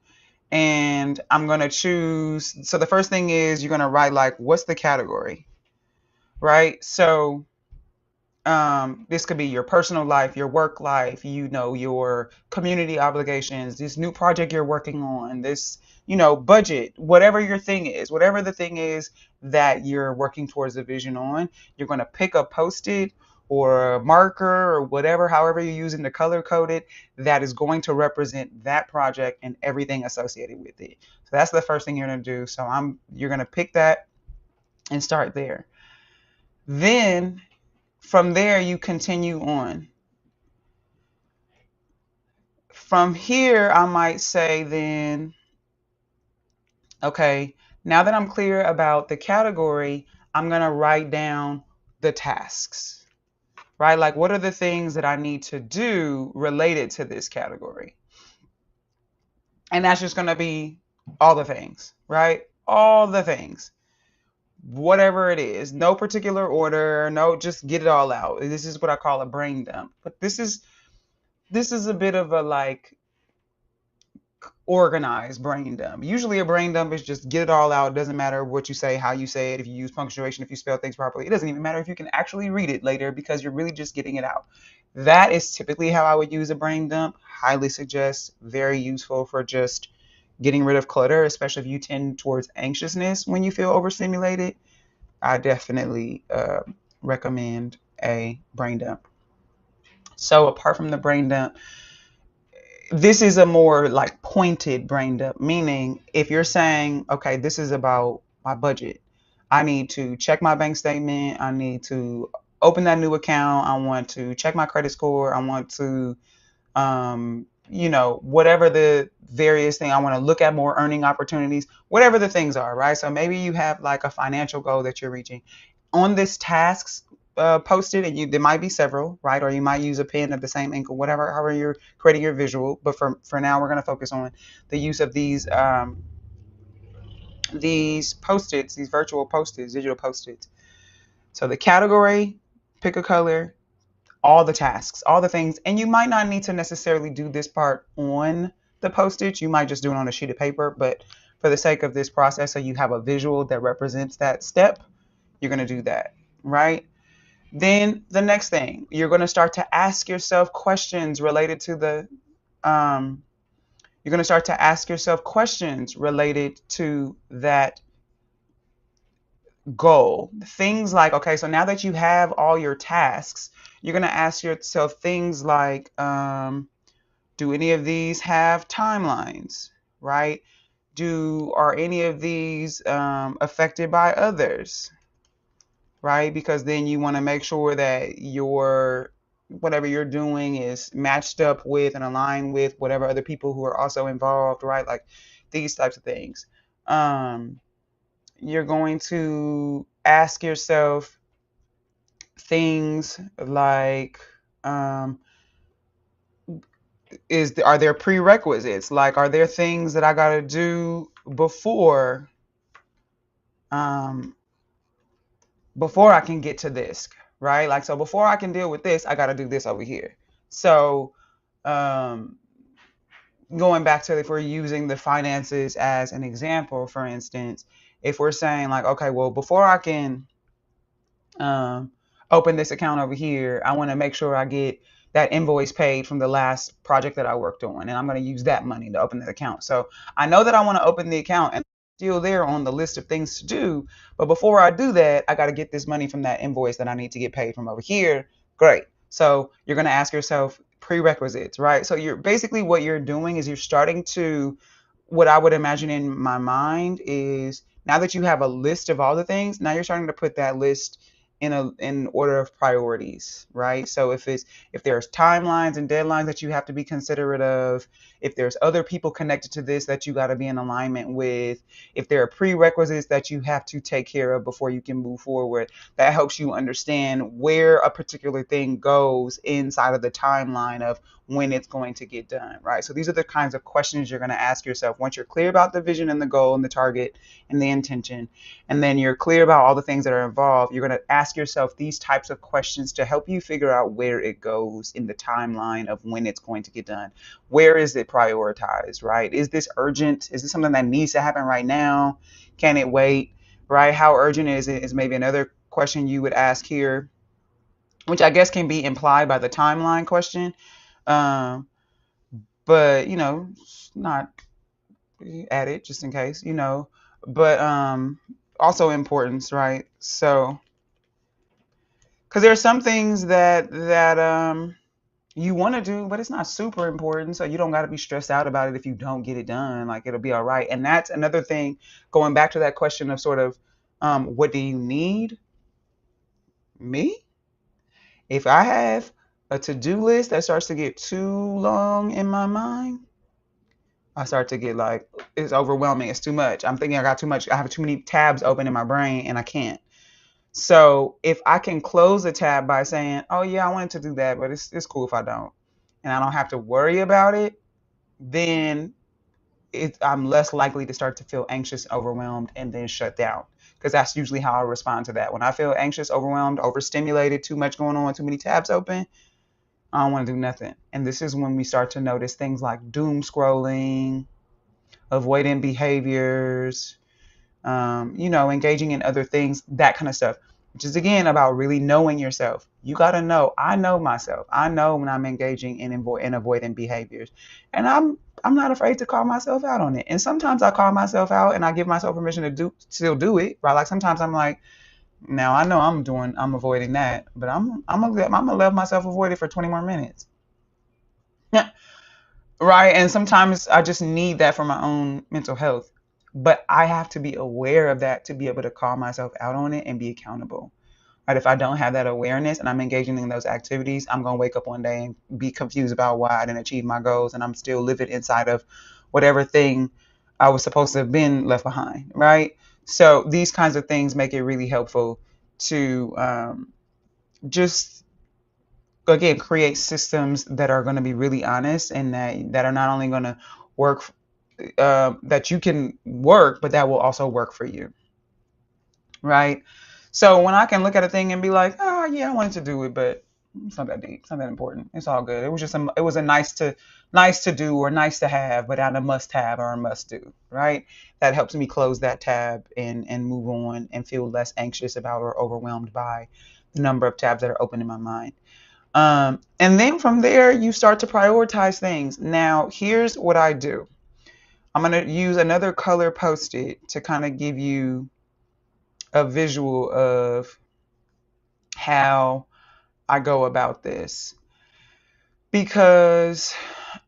And I'm going to choose. So the first thing is, you're going to write, like, what's the category, right? So this could be your personal life, your work life, your community obligations, this new project you're working on, this, budget, whatever your thing is, whatever the thing is that you're working towards a vision on, you're going to pick a Post-it or a marker or whatever, however you're using to color code it, that is going to represent that project and everything associated with it. So that's the first thing you're going to do. So you're going to pick that and start there. Then from there, you continue on. From here, I might say then, okay, now that I'm clear about the category, I'm going to write down the tasks, right? Like, what are the things that I need to do related to this category? And that's just going to be all the things, right? All the things, whatever it is, no particular order, no, just get it all out. This is what I call a brain dump. But this is a bit of a, like, organized brain dump. Usually a brain dump is just get it all out. It doesn't matter what you say, how you say it, if you use punctuation, if you spell things properly. It doesn't even matter if you can actually read it later, because you're really just getting it out. That is typically how I would use a brain dump. Highly suggest, very useful for just getting rid of clutter, especially if you tend towards anxiousness when you feel overstimulated. I definitely recommend a brain dump. So apart from the brain dump, this is a more like pointed brain dump, meaning if you're saying, okay, this is about my budget, I need to check my bank statement, I need to open that new account, I want to check my credit score, I want to, whatever the various thing, I want to look at more earning opportunities, whatever the things are, right? So maybe you have like a financial goal that you're reaching. On this tasks Post-it, and there might be several, right? Or you might use a pen of the same ink, or whatever, however you're creating your visual. But for now, we're going to focus on the use of these Post-its, these virtual Post-its, digital Post-its. So the category, pick a color, all the tasks, all the things. And you might not need to necessarily do this part on the Post-it. You might just do it on a sheet of paper. But for the sake of this process, so you have a visual that represents that step, you're going to do that, right? Then the next thing, you're going to start to ask yourself questions related to the um, you're going to start to ask yourself questions related to that goal. Things like, okay, so now that you have all your tasks, you're going to ask yourself things like, do any of these have timelines, right? Are any of these affected by others, right? Because then you want to make sure that whatever you're doing is matched up with and aligned with whatever other people who are also involved, right? Like these types of things. You're going to ask yourself things like, um, are there prerequisites? Like, are there things that I got to do um, before I can get to this, right? Like, so before I can deal with this, I got to do this over here. So, um, going back to, if we're using the finances as an example, for instance, if we're saying like, okay, well, before I can um, open this account over here, I want to make sure I get that invoice paid from the last project that I worked on, and I'm going to use that money to open that account. So I know that I want to open the account, and it's still there on the list of things to do. But before I do that, I got to get this money from that invoice that I need to get paid from over here. Great. So you're going to ask yourself prerequisites, right? So you're basically, what you're doing is you're starting to, what I would imagine in my mind is, now that you have a list of all the things, now you're starting to put that list in order of priorities, right? So if there's timelines and deadlines that you have to be considerate of, if there's other people connected to this that you got to be in alignment with, if there are prerequisites that you have to take care of before you can move forward, that helps you understand where a particular thing goes inside of the timeline of when it's going to get done, right? So these are the kinds of questions you're going to ask yourself once you're clear about the vision and the goal and the target and the intention, and then you're clear about all the things that are involved. You're going to ask yourself these types of questions to help you figure out where it goes in the timeline of when it's going to get done. Where is it prioritized, right? Is this urgent? Is this something that needs to happen right now? Can it wait, right? How urgent is it, is maybe another question you would ask here, which I guess can be implied by the timeline question. Um, but, not add it just in case, but also importance, right? So, because there are some things that you want to do, but it's not super important, so you don't got to be stressed out about it if you don't get it done. Like, it'll be all right. And that's another thing, going back to that question of sort of, what do you need? Me, if I have a to-do list that starts to get too long in my mind, I start to get like, it's overwhelming. It's too much. I'm thinking I got too much. I have too many tabs open in my brain and I can't. So if I can close a tab by saying, oh yeah, I wanted to do that, but it's cool if I don't, and I don't have to worry about it, then I'm less likely to start to feel anxious, overwhelmed, and then shut down. Because that's usually how I respond to that. When I feel anxious, overwhelmed, overstimulated, too much going on, too many tabs open, I don't want to do nothing. And this is when we start to notice things like doom scrolling, avoidant behaviors, engaging in other things, that kind of stuff, which is again about really knowing yourself. You got to know. I know myself. I know when I'm engaging in avoidant behaviors, and I'm not afraid to call myself out on it. And sometimes I call myself out and I give myself permission to still do it, right? Like sometimes I'm like, now I know I'm avoiding that, but I'm gonna let myself avoid it for 20 more minutes. Yeah. Right. And sometimes I just need that for my own mental health. But I have to be aware of that to be able to call myself out on it and be accountable. Right. If I don't have that awareness and I'm engaging in those activities, I'm going to wake up one day and be confused about why I didn't achieve my goals. And I'm still living inside of whatever thing I was supposed to have been left behind. Right. So these kinds of things make it really helpful to just, again, create systems that are going to be really honest, and that are not only going to work, that you can work, but that will also work for you, right? So when I can look at a thing and be like, oh yeah, I wanted to do it, but It's not that deep. It's not that important. It's all good. It was just it was a nice to do or nice to have, but not a must have or a must do, right? That helps me close that tab and move on and feel less anxious about or overwhelmed by the number of tabs that are open in my mind. And then from there, you start to prioritize things. Now, here's what I do. I'm going to use another color post-it to kind of give you a visual of how I go about this. Because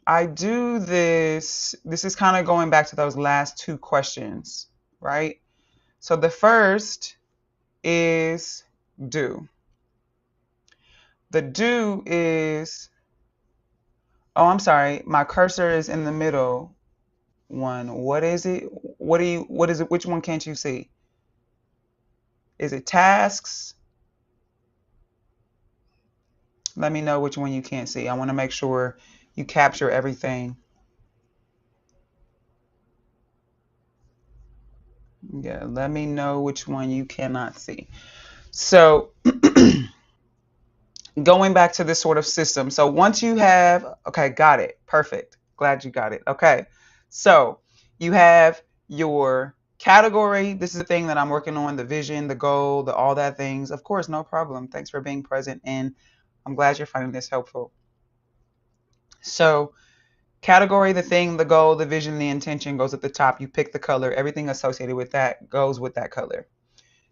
I do this is kind of going back to those last two questions, right? So the first is do. The do is, oh, I'm sorry, my cursor is in the middle one. What is it? What is it? Which one can't you see? Is it tasks? Let me know which one you can't see. I want to make sure you capture everything. Yeah, let me know which one you cannot see. So going back to this sort of system. So once you have, okay, got it. Perfect. Glad you got it. Okay. So you have your category. This is the thing that I'm working on, the vision, the goal, the all that things. Of course, no problem. Thanks for being present. And I'm glad you're finding this helpful. So category, the thing, the goal, the vision, the intention goes at the top. You pick the color. Everything associated with that goes with that color.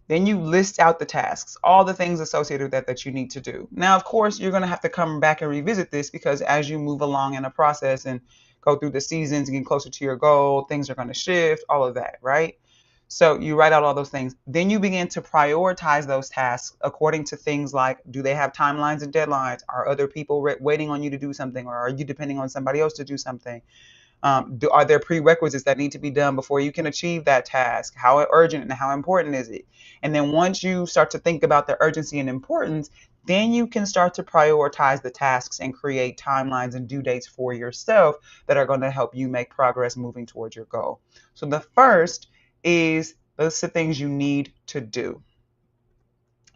Then you list out the tasks, all the things associated with that you need to do. Now, of course, you're going to have to come back and revisit this because as you move along in a process and go through the seasons and get closer to your goal, things are going to shift, all of that, right? So you write out all those things. Then you begin to prioritize those tasks according to things like, do they have timelines and deadlines? Are other people waiting on you to do something? Or are you depending on somebody else to do something? Are there prerequisites that need to be done before you can achieve that task? How urgent and how important is it? And then once you start to think about the urgency and importance, then you can start to prioritize the tasks and create timelines and due dates for yourself that are going to help you make progress moving towards your goal. So the first is list the things you need to do.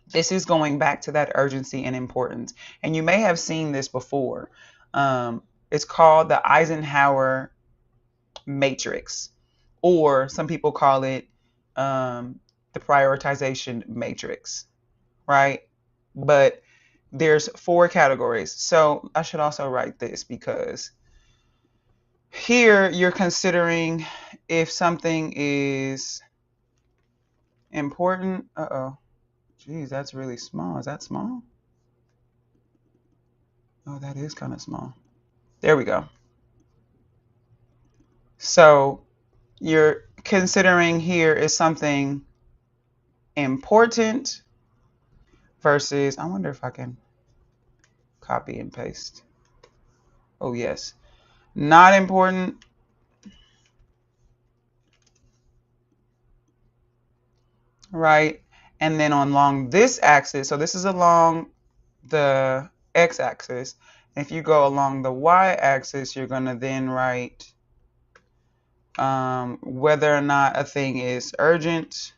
This is going back to that urgency and importance. And you may have seen this before. It's called the Eisenhower matrix, or some people call it the prioritization matrix, right? But there's 4 categories. So I should also write this because here you're considering if something is important. Uh-oh. Geez, that's really small. Is that small? Oh, that is kind of small. There we go. So you're considering here is something important versus, I wonder if I can copy and paste. Oh, yes. Not important. Right. And then along this axis, so this is along the x-axis. If you go along the y-axis, you're going to then write whether or not a thing is urgent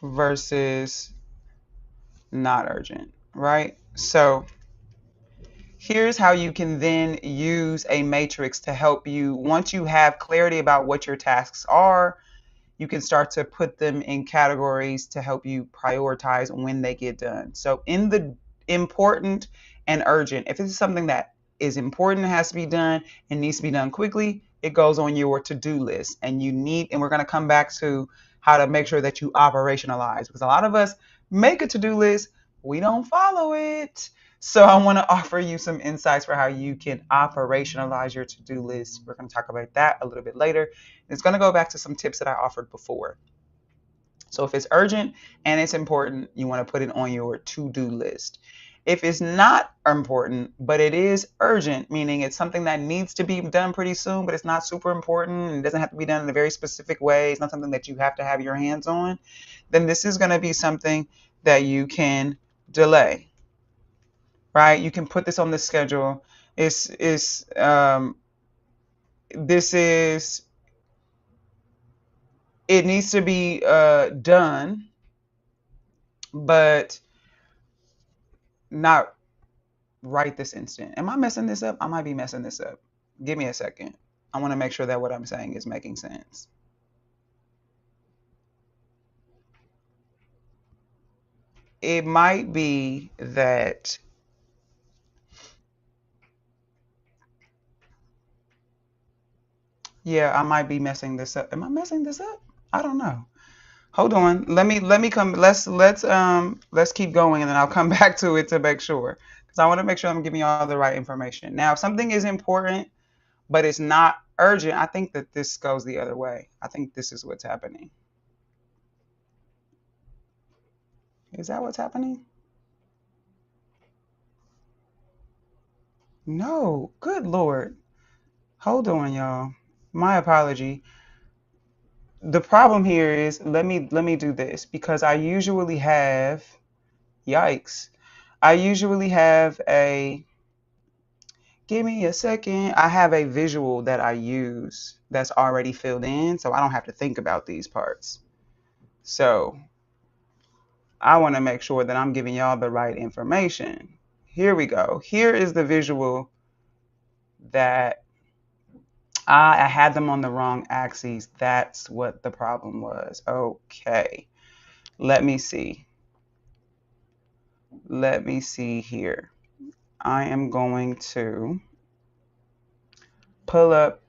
versus not urgent, right? So here's how you can then use a matrix to help you. Once you have clarity about what your tasks are, you can start to put them in categories to help you prioritize when they get done. So in the important and urgent, if it's something that is important, has to be done and needs to be done quickly, it goes on your to-do list. And we're going to come back to how to make sure that you operationalize, because a lot of us make a to-do list, we don't follow it. So I want to offer you some insights for how you can operationalize your to-do list. We're going to talk about that a little bit later. It's going to go back to some tips that I offered before. So if it's urgent and it's important, you want to put it on your to-do list. If it's not important, but it is urgent, meaning it's something that needs to be done pretty soon, but it's not super important and it doesn't have to be done in a very specific way, it's not something that you have to have your hands on, then this is going to be something that you can delay, right? You can put this on the schedule. This is it needs to be done, but Not right this instant. Am I messing this up? I might be messing this up. Give me a second. I want to make sure that what I'm saying is making sense. It might be that, yeah, I might be messing this up. Am I messing this up? I don't know. Hold on. Let me come. Let's keep going, and then I'll come back to it to make sure, because I want to make sure I'm giving you all the right information. Now, if something is important but it's not urgent, I think that this goes the other way. I think this is what's happening. Is that what's happening? No. Good Lord. Hold on, y'all. My apology. The problem here is, let me do this, because I usually have, yikes. I usually have a, give me a second. I have a visual that I use that's already filled in, so I don't have to think about these parts. So I want to make sure that I'm giving y'all the right information. Here we go. Here is the visual that I had them on the wrong axes. That's what the problem was. Okay. Let me see. Let me see here. I am going to pull up.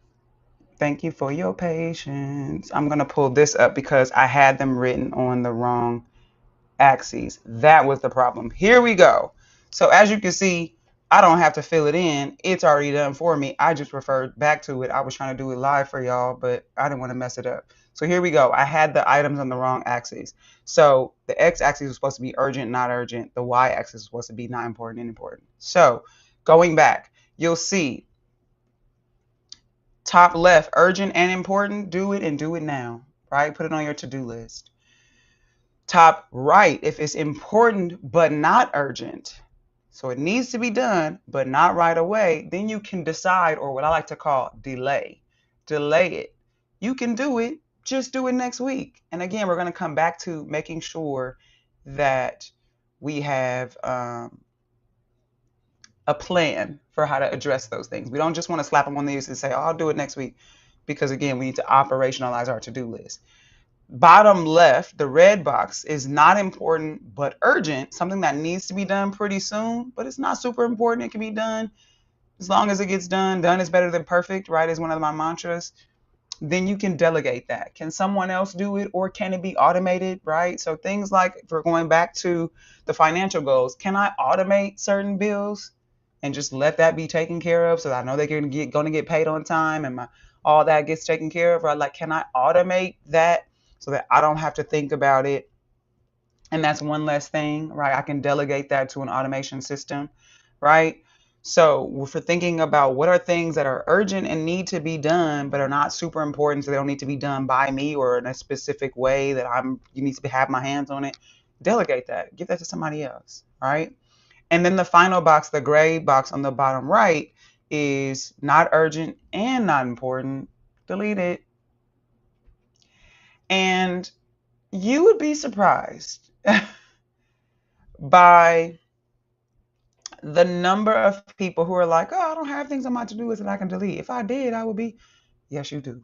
Thank you for your patience. I'm going to pull this up because I had them written on the wrong axes. That was the problem. Here we go. So as you can see, I don't have to fill it in. It's already done for me. I just referred back to it. I was trying to do it live for y'all, but I didn't want to mess it up. So here we go. I had the items on the wrong axes. So the x-axis was supposed to be urgent, not urgent. The y-axis was supposed to be not important and important. So going back, you'll see top left, urgent and important. Do it and do it now, right? Put it on your to-do list. Top right, if it's important but not urgent, so it needs to be done but not right away, then you can decide, or what I like to call delay. Delay it. You can do it, just do it next week. And again, we're going to come back to making sure that we have a plan for how to address those things. We don't just want to slap them on the ears and say, oh, I'll do it next week, because again, we need to operationalize our to-do list. Bottom left, the red box, is not important but urgent, something that needs to be done pretty soon, but it's not super important. It can be done as long as it gets done. Done is better than perfect, right? Is one of my mantras. Then you can delegate that. Can someone else do it, or can it be automated, right? So things like, if we're going back to the financial goals, can I automate certain bills and just let that be taken care of so that I know they're going to get paid on time, and all that gets taken care of, right? Like, can I automate that so that I don't have to think about it? And that's one less thing, right? I can delegate that to an automation system, right? So if we're thinking about what are things that are urgent and need to be done, but are not super important, so they don't need to be done by me or in a specific way that you need to have my hands on it, delegate that. Give that to somebody else, right? And then the final box, the gray box on the bottom right, is not urgent and not important. Delete it. And you would be surprised by the number of people who are like, oh, I don't have things on my to-do list that I can delete. If I did, I would be. Yes, you do.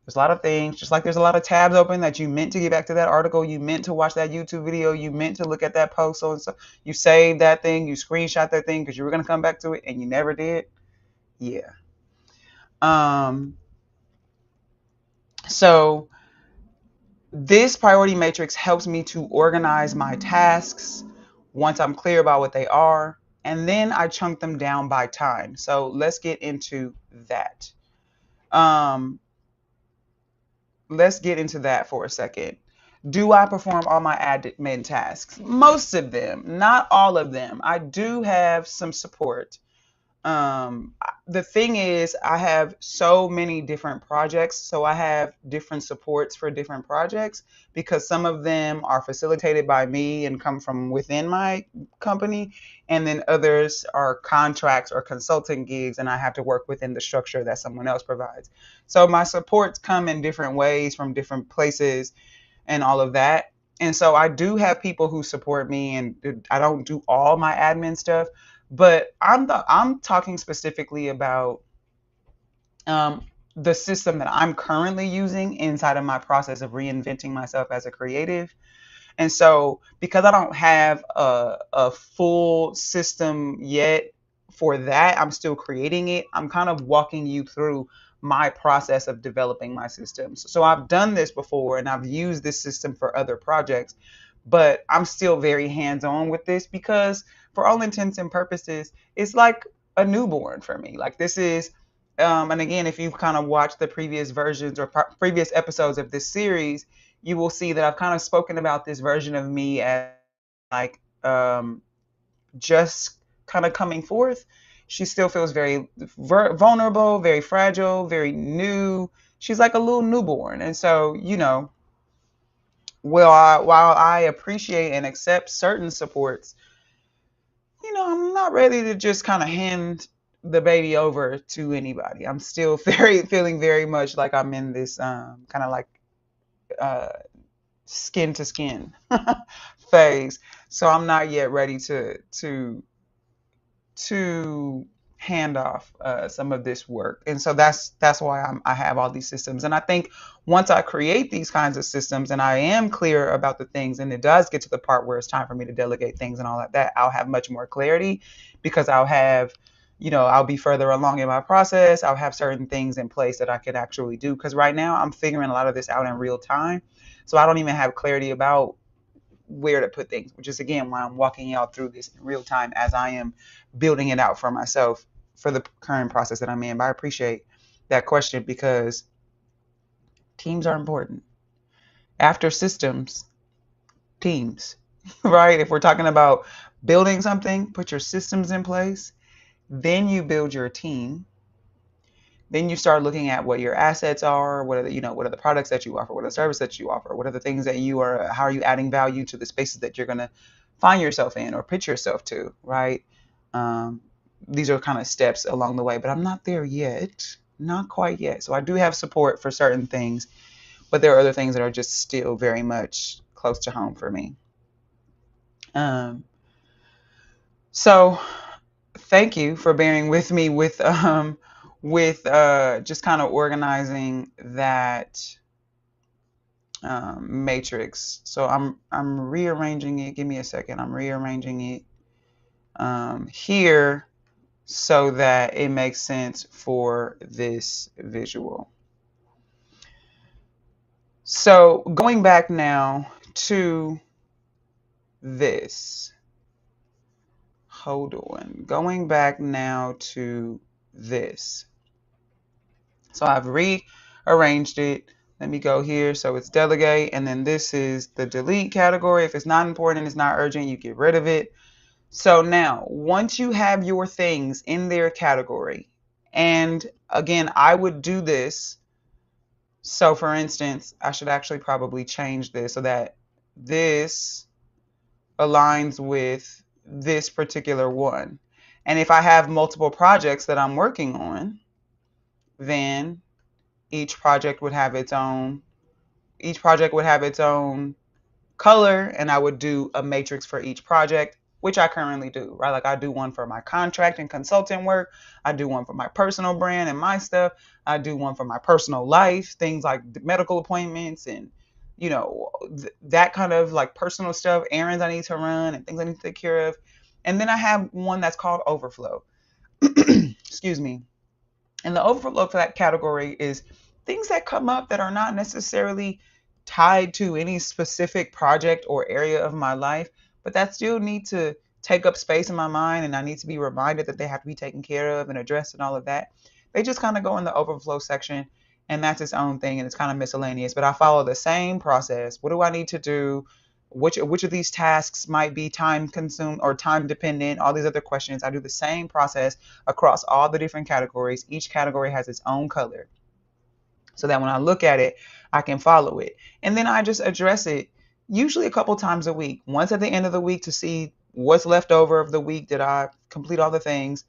There's a lot of things, just like there's a lot of tabs open that you meant to get back to that article, you meant to watch that YouTube video, you meant to look at that post, so and so. You saved that thing, you screenshot that thing because you were going to come back to it and you never did. Yeah. So this priority matrix helps me to organize my tasks once I'm clear about what they are, and then I chunk them down by time. So let's get into that. Let's get into that for a second. Do I perform all my admin tasks? Most of them, not all of them. I do have some support. The thing is, I have so many different projects, so I have different supports for different projects, because some of them are facilitated by me and come from within my company, and then others are contracts or consulting gigs, and I have to work within the structure that someone else provides. So my supports come in different ways from different places and all of that. And so I do have people who support me, and I don't do all my admin stuff, but I'm talking specifically about um, the system that I'm currently using inside of my process of reinventing myself as a creative. And so, because I don't have a full system yet for that, I'm still creating it. I'm kind of walking you through my process of developing my systems. So, I've done this before and I've used this system for other projects, but I'm still very hands on with this because, for all intents and purposes, it's like a newborn for me. Like, this is. And again, if you've kind of watched the previous versions or previous episodes of this series, you will see that I've kind of spoken about this version of me as like just kind of coming forth. She still feels very vulnerable, very fragile, very new. She's like a little newborn. And so, while I appreciate and accept certain supports, I'm not ready to just kind of hand the baby over to anybody. I'm still feeling very much like I'm in this kind of like uh, skin to skin phase. So I'm not yet ready to hand off some of this work, and so that's why I have all these systems. And I think once I create these kinds of systems and I am clear about the things, and it does get to the part where it's time for me to delegate things and all of that, I'll have much more clarity because I'll be further along in my process. I'll have certain things in place that I can actually do, because right now I'm figuring a lot of this out in real time. So I don't even have clarity about where to put things, which is again why I'm walking y'all through this in real time as I am building it out for myself for the current process that I'm in. But I appreciate that question because teams are important. After systems, teams, right? If we're talking about building something, put your systems in place, then you build your team. Then you start looking at what your assets are, what are the products that you offer, what are the services that you offer, what are the things that how are you adding value to the spaces that you're going to find yourself in or pitch yourself to, right? Um, these are kind of steps along the way, but I'm not there yet, not quite yet. So I do have support for certain things, but there are other things that are just still very much close to home for me. Um, so thank you for bearing with me with just kind of organizing that matrix. So I'm rearranging it. Give me a second. I'm rearranging it here so that it makes sense for this visual. So going back now to this. Hold on. Going back now to this. So I've rearranged it. Let me go here. So it's delegate, and then this is the delete category. If it's not important, it's not urgent, you get rid of it. So now, once you have your things in their category, and again, I would do this. So for instance, I should actually probably change this so that this aligns with this particular one. And if I have multiple projects that I'm working on, then each project would have its own color, and I would do a matrix for each project, which I currently do, right? Like I do one for my contract and consulting work. I do one for my personal brand and my stuff. I do one for my personal life, things like medical appointments and that kind of like personal stuff, errands I need to run and things I need to take care of. And then I have one that's called overflow. Excuse me. And the overflow for that category is things that come up that are not necessarily tied to any specific project or area of my life, but that still need to take up space in my mind, and I need to be reminded that they have to be taken care of and addressed and all of that. They just kind of go in the overflow section, and that's its own thing, and it's kind of miscellaneous, but I follow the same process. What do I need to do? Which of these tasks might be time consumed or time dependent? All these other questions. I do the same process across all the different categories. Each category has its own color, so that when I look at it, I can follow it. And then I just address it usually a couple times a week. Once at the end of the week to see what's left over of the week. Did I complete all the things?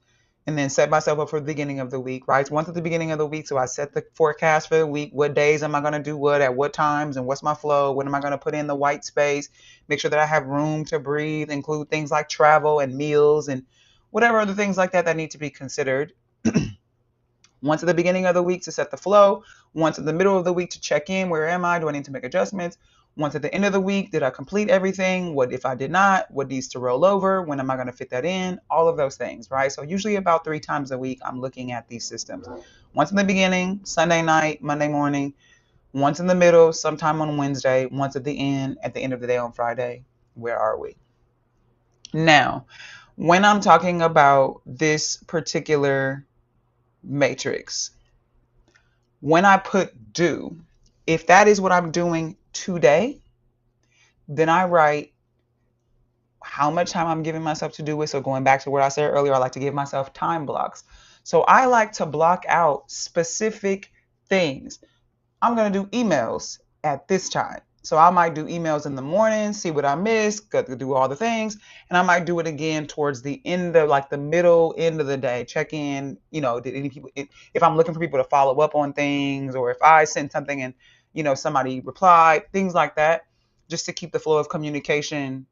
and then set myself up for the beginning of the week, right? Once at the beginning of the week, so I set the forecast for the week. What days am I going to do what at what times, and what's my flow? When am I going to put in the white space? Make sure that I have room to breathe, include things like travel and meals and whatever other things like that that need to be considered. Once at the beginning of the week to set the flow. Once in the middle of the week to check in. Where am I? Do I need to make adjustments? Once at the end of the week, did I complete everything? What if I did not? What needs to roll over? When am I going to fit that in? All of those things, right? So usually about 3 times a week, I'm looking at these systems. Once in the beginning, Sunday night, Monday morning. Once in the middle, sometime on Wednesday. Once at the end of the day on Friday. Where are we? Now, when I'm talking about this particular matrix, when I put do, if that is what I'm doing today, then I write how much time I'm giving myself to do it. So going back to what I said earlier, I like to give myself time blocks. So I like to block out specific things. I'm going to do emails at this time. So I might do emails in the morning, see what I missed, got to do all the things. And I might do it again towards the end of like the middle end of the day, check in, did any people, if I'm looking for people to follow up on things, or if I sent something and, somebody replied, things like that, just to keep the flow of communication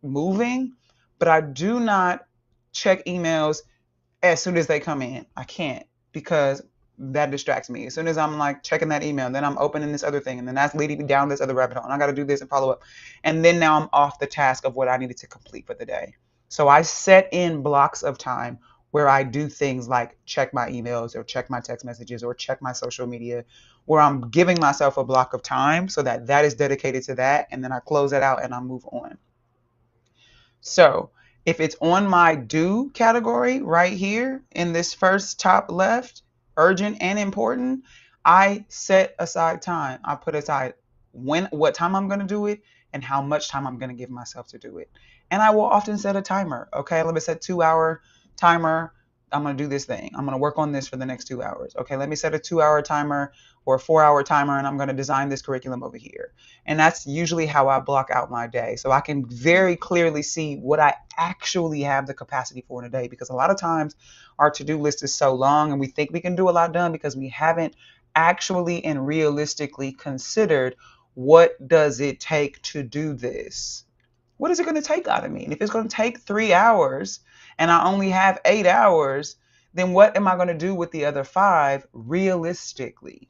moving. But I do not check emails as soon as they come in. I can't, because that distracts me. As soon as I'm like checking that email, then I'm opening this other thing, and then that's leading me down this other rabbit hole, and I got to do this and follow up. And then now I'm off the task of what I needed to complete for the day. So I set in blocks of time where I do things like check my emails or check my text messages or check my social media, where I'm giving myself a block of time so that that is dedicated to that. And then I close it out and I move on. So if it's on my do category right here in this first top left, urgent and important, I set aside time. I put aside what time I'm going to do it and how much time I'm going to give myself to do it. And I will often set a timer. Okay, let me set 2-hour timer. I'm going to do this thing. I'm going to work on this for the next 2 hours. Okay, let me set a 2-hour timer or a 4-hour timer, and I'm going to design this curriculum over here. And that's usually how I block out my day. So I can very clearly see what I actually have the capacity for in a day, because a lot of times our to-do list is so long and we think we can do a lot done because we haven't actually and realistically considered what does it take to do this? What is it going to take out of me? And if it's going to take 3 hours and I only have 8 hours, then what am I going to do with the other 5 realistically?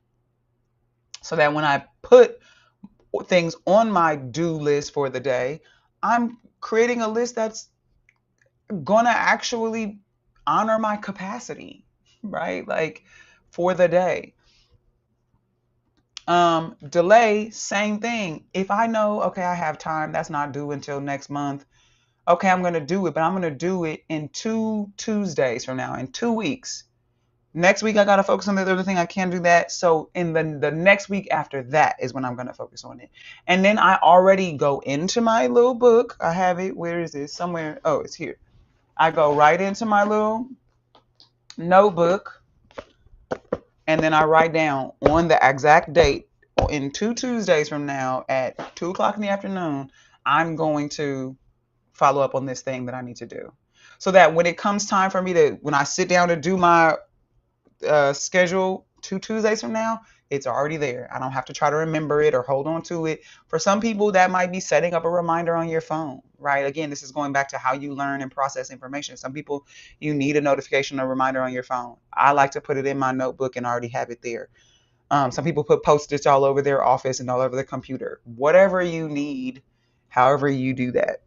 So that when I put things on my do list for the day, I'm creating a list that's going to actually honor my capacity, right? Like for the day. Delay, same thing. If I know, okay, I have time, that's not due until next month. Okay, I'm going to do it, but I'm going to do it in 2 Tuesdays from now, in 2 weeks. Next week, I got to focus on the other thing. I can't do that. So in the next week after that is when I'm going to focus on it. And then I already go into my little book. I have it. Where is it? Somewhere. Oh, it's here. I go right into my little notebook. And then I write down on the exact date in 2 Tuesdays from now at 2 o'clock in the afternoon, I'm going to follow up on this thing that I need to do. So that when it comes time for me when I sit down to do my schedule 2 Tuesdays from now, it's already there. I don't have to try to remember it or hold on to it. For some people, that might be setting up a reminder on your phone, right? Again, this is going back to how you learn and process information. Some people, you need a notification or reminder on your phone. I like to put it in my notebook and already have it there. Some people put Post-its all over their office and all over the computer. Whatever you need, however you do that.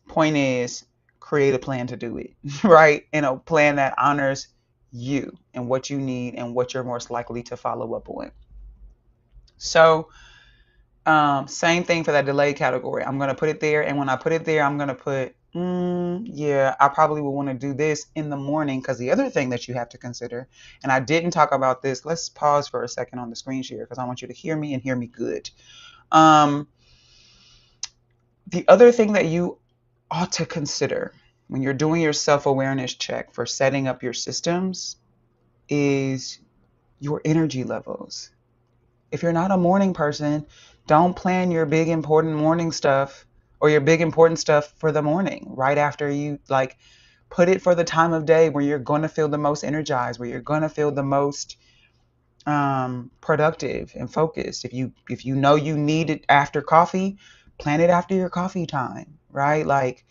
Point is, create a plan to do it, right? And a plan that honors you and what you need and what you're most likely to follow up on. So same thing for that delay category. I'm going to put it there. And when I put it there, I'm going to put, yeah, I probably will want to do this in the morning, because the other thing that you have to consider, and I didn't talk about this. Let's pause for a second on the screen share because I want you to hear me and hear me good. The other thing that you ought to consider when you're doing your self-awareness check for setting up your systems is your energy levels. If you're not a morning person, don't plan your big important morning stuff or your big important stuff for the morning right after you Put it for the time of day where you're going to feel the most energized, where you're going to feel the most productive and focused. If you know you need it after coffee, plan it after your coffee time, right? Like,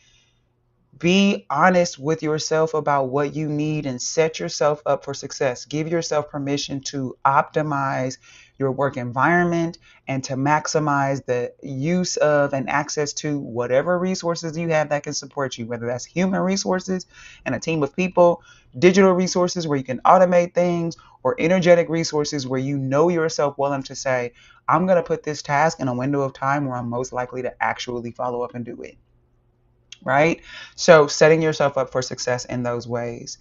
be honest with yourself about what you need and set yourself up for success. Give yourself permission to optimize your work environment and to maximize the use of and access to whatever resources you have that can support you, whether that's human resources and a team of people, digital resources where you can automate things, or energetic resources where you know yourself well enough to say, I'm going to put this task in a window of time where I'm most likely to actually follow up and do it. Right? So setting yourself up for success in those ways.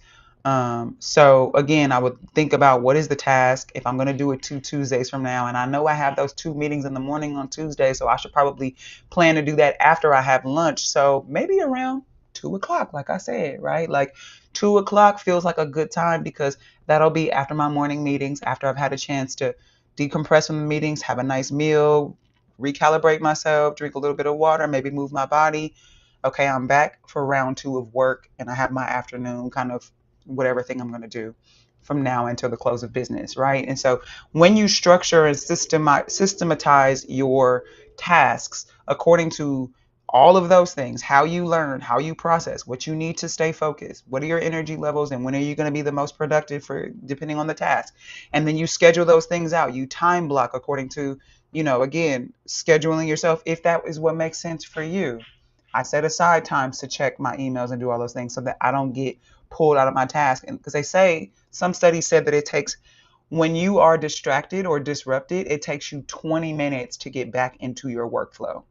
So again, I would think about what is the task if I'm going to do it 2 Tuesdays from now. And I know I have those 2 meetings in the morning on Tuesday, so I should probably plan to do that after I have lunch. So maybe around 2 o'clock, like I said, right? Like 2 o'clock feels like a good time because that'll be after my morning meetings, after I've had a chance to decompress from the meetings, have a nice meal, recalibrate myself, drink a little bit of water, maybe move my body. Okay, I'm back for round two of work and I have my afternoon kind of whatever thing I'm going to do from now until the close of business, right? And so when you structure and systematize your tasks according to all of those things, how you learn, how you process, what you need to stay focused, what are your energy levels, and when are you going to be the most productive for depending on the task. And then you schedule those things out. You time block according to, again, scheduling yourself if that is what makes sense for you. I set aside times to check my emails and do all those things so that I don't get pulled out of my task. And because they say, some studies said that it takes, when you are distracted or disrupted, it takes you 20 minutes to get back into your workflow.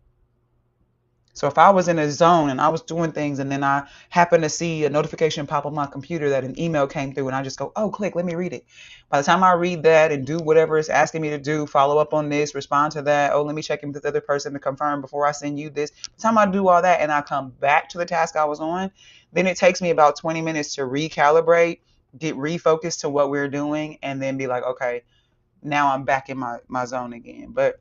So if I was in a zone and I was doing things and then I happen to see a notification pop on my computer that an email came through and I just go, oh, click, let me read it. By the time I read that and do whatever it's asking me to do, follow up on this, respond to that, oh, let me check in with this other person to confirm before I send you this. By the time I do all that and I come back to the task I was on, then it takes me about 20 minutes to recalibrate, get refocused to what we're doing, and then be like, okay, now I'm back in my zone again. But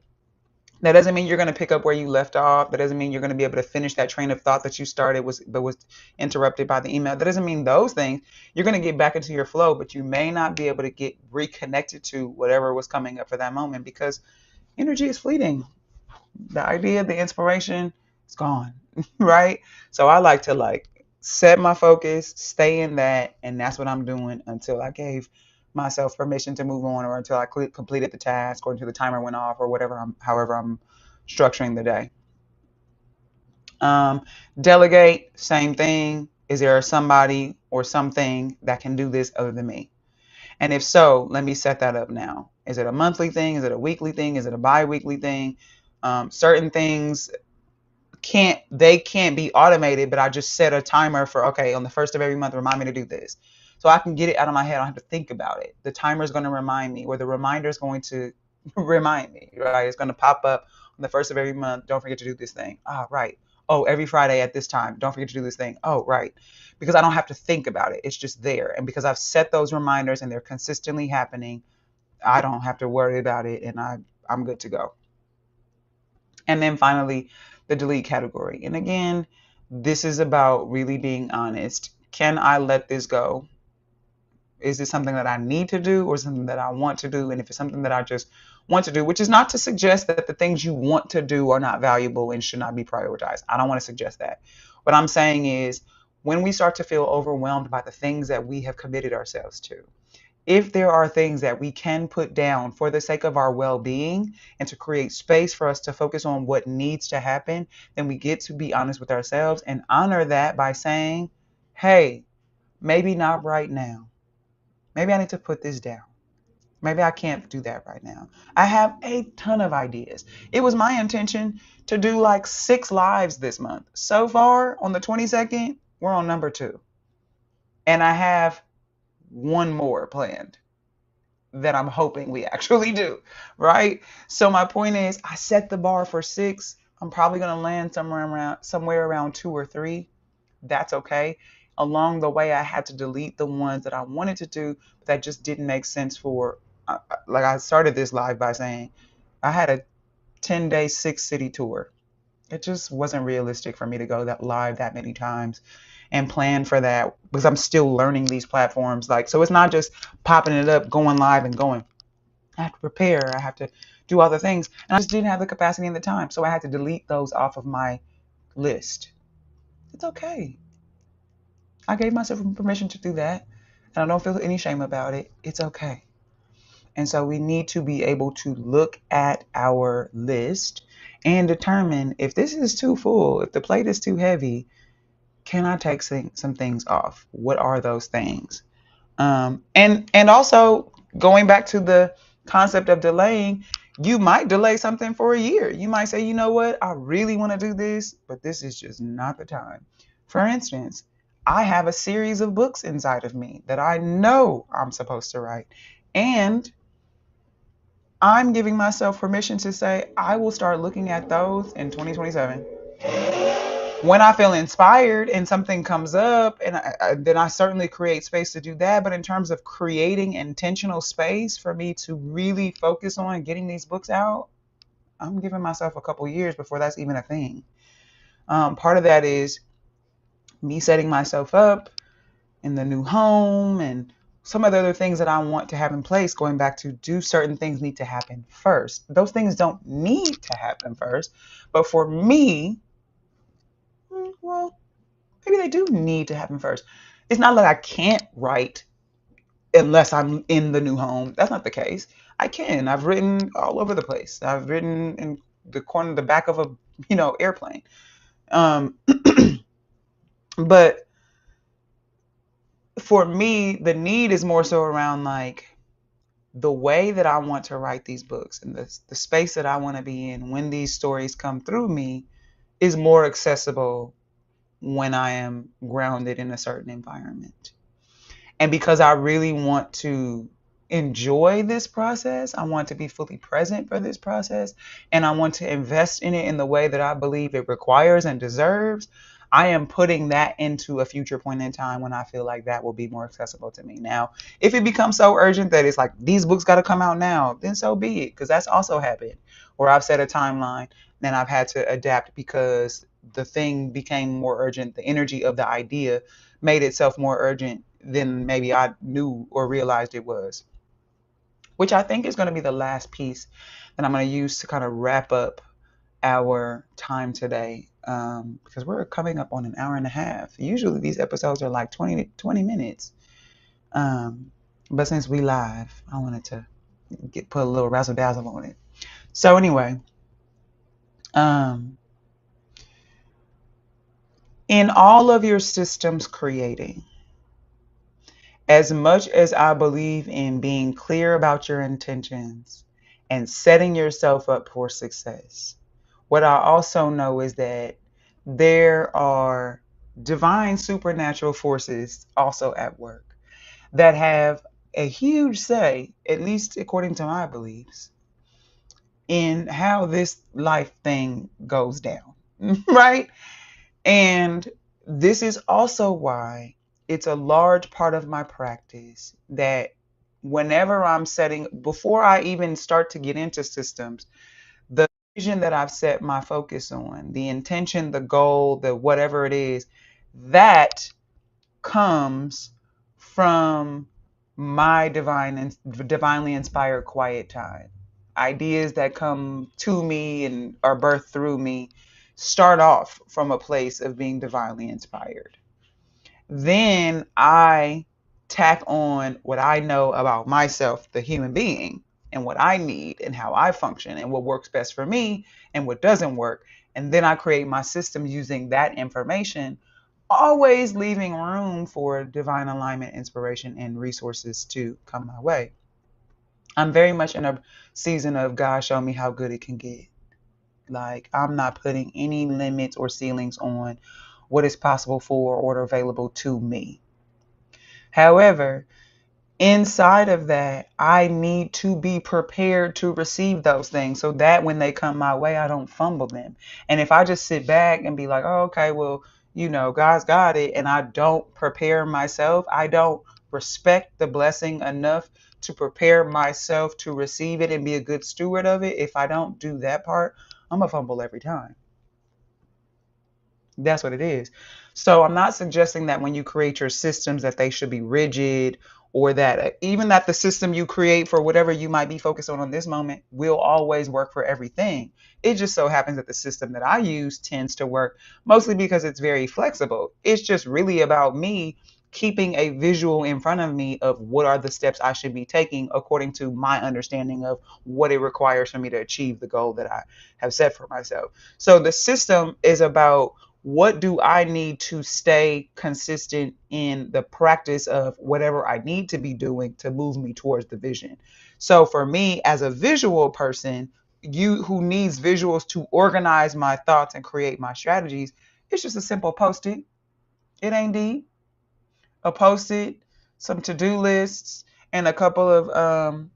that doesn't mean you're going to pick up where you left off. That doesn't mean you're going to be able to finish that train of thought that you started but was interrupted by the email. That doesn't mean those things. You're going to get back into your flow, but you may not be able to get reconnected to whatever was coming up for that moment because energy is fleeting. The idea, the inspiration is gone, right? So I like to set my focus, stay in that, and that's what I'm doing until I gave myself permission to move on, or until I completed the task, or until the timer went off, or however I'm structuring the day. Delegate, same thing. Is there somebody or something that can do this other than me? And if so, let me set that up now. Is it a monthly thing? Is it a weekly thing? Is it a bi-weekly thing? Certain things can't be automated, but I just set a timer for, okay, on the first of every month, remind me to do this. So I can get it out of my head. I don't have to think about it. The timer is going to remind me, or the reminder is going to remind me, right? It's going to pop up on the first of every month. Don't forget to do this thing. Ah, right. Oh, every Friday at this time. Don't forget to do this thing. Oh, right. Because I don't have to think about it. It's just there. And because I've set those reminders and they're consistently happening, I don't have to worry about it, and I'm good to go. And then finally, the delete category. And again, this is about really being honest. Can I let this go? Is this something that I need to do, or something that I want to do? And if it's something that I just want to do, which is not to suggest that the things you want to do are not valuable and should not be prioritized. I don't want to suggest that. What I'm saying is, when we start to feel overwhelmed by the things that we have committed ourselves to, if there are things that we can put down for the sake of our well-being and to create space for us to focus on what needs to happen, then we get to be honest with ourselves and honor that by saying, hey, maybe not right now. Maybe I need to put this down. Maybe I can't do that right now. I have a ton of ideas. It was my intention to do like 6 lives this month. So far, on the 22nd, we're on number 2. And I have one more planned that I'm hoping we actually do, right? So my point is, I set the bar for 6. I'm probably going to land somewhere around 2 or 3. That's okay. Along the way, I had to delete the ones that I wanted to do, but that just didn't make sense for, like I started this live by saying, I had a 10-day 6-city tour. It just wasn't realistic for me to go that live that many times and plan for that because I'm still learning these platforms. Like, so it's not just popping it up, going live and going. I have to prepare. I have to do other things. And I just didn't have the capacity and the time. So I had to delete those off of my list. It's okay. I gave myself permission to do that. And I don't feel any shame about it. It's okay. And so we need to be able to look at our list and determine if this is too full, if the plate is too heavy, can I take some things off? What are those things? And also going back to the concept of delaying, you might delay something for a year. You might say, you know what, I really want to do this, but this is just not the time. For instance, I have a series of books inside of me that I know I'm supposed to write. And I'm giving myself permission to say I will start looking at those in 2027. When I feel inspired and something comes up, and then I certainly create space to do that. But in terms of creating intentional space for me to really focus on getting these books out, I'm giving myself a couple years before that's even a thing. Part of that is me setting myself up in the new home and some of the other things that I want to have in place. Going back to, do certain things need to happen first? Those things don't need to happen first, but for me, well, maybe they do need to happen first. It's not like I can't write unless I'm in the new home. That's not the case. I can. I've written all over the place. I've written in the back of a airplane. Um, but for me, the need is more so around like the way that I want to write these books and the space that I want to be in when these stories come through me is more accessible when I am grounded in a certain environment. And because I really want to enjoy this process, I want to be fully present for this process, and I want to invest in it in the way that I believe it requires and deserves, I am putting that into a future point in time when I feel like that will be more accessible to me. Now, if it becomes so urgent that it's like these books got to come out now, then so be it, because that's also happened where I've set a timeline, then I've had to adapt because the thing became more urgent. The energy of the idea made itself more urgent than maybe I knew or realized it was, which I think is going to be the last piece that I'm going to use to kind of wrap up our time today, because we're coming up on an hour and a half. Usually these episodes are like 20 minutes. But since we live, I wanted to put a little razzle dazzle on it. So anyway, in all of your systems creating, as much as I believe in being clear about your intentions and setting yourself up for success, what I also know is that there are divine supernatural forces also at work that have a huge say, at least according to my beliefs, in how this life thing goes down, right? And this is also why it's a large part of my practice that whenever I'm setting, before I even start to get into systems, the vision that I've set my focus on, the intention, the goal, the whatever it is, that comes from my divinely inspired quiet time. Ideas that come to me and are birthed through me start off from a place of being divinely inspired. Then I tack on what I know about myself, the human being, and what I need and how I function and what works best for me and what doesn't work. And then I create my system using that information, always leaving room for divine alignment, inspiration, and resources to come my way. I'm very much in a season of God, show me how good it can get. Like, I'm not putting any limits or ceilings on what is possible for or available to me. However, inside of that, I need to be prepared to receive those things so that when they come my way, I don't fumble them. And if I just sit back and be like, oh, okay, well, God's got it, and I don't prepare myself, I don't respect the blessing enough to prepare myself to receive it and be a good steward of it. If I don't do that part, I'm a fumble every time. That's what it is. So I'm not suggesting that when you create your systems that they should be rigid, or that even that the system you create for whatever you might be focused on this moment will always work for everything. It just so happens that the system that I use tends to work mostly because it's very flexible. It's just really about me keeping a visual in front of me of what are the steps I should be taking according to my understanding of what it requires for me to achieve the goal that I have set for myself. So the system is about what do I need to stay consistent in the practice of whatever I need to be doing to move me towards the vision. So for me as a visual person, you who needs visuals to organize my thoughts and create my strategies, it's just a simple post-it. It ain't deep. A post-it, some to-do lists, and a couple of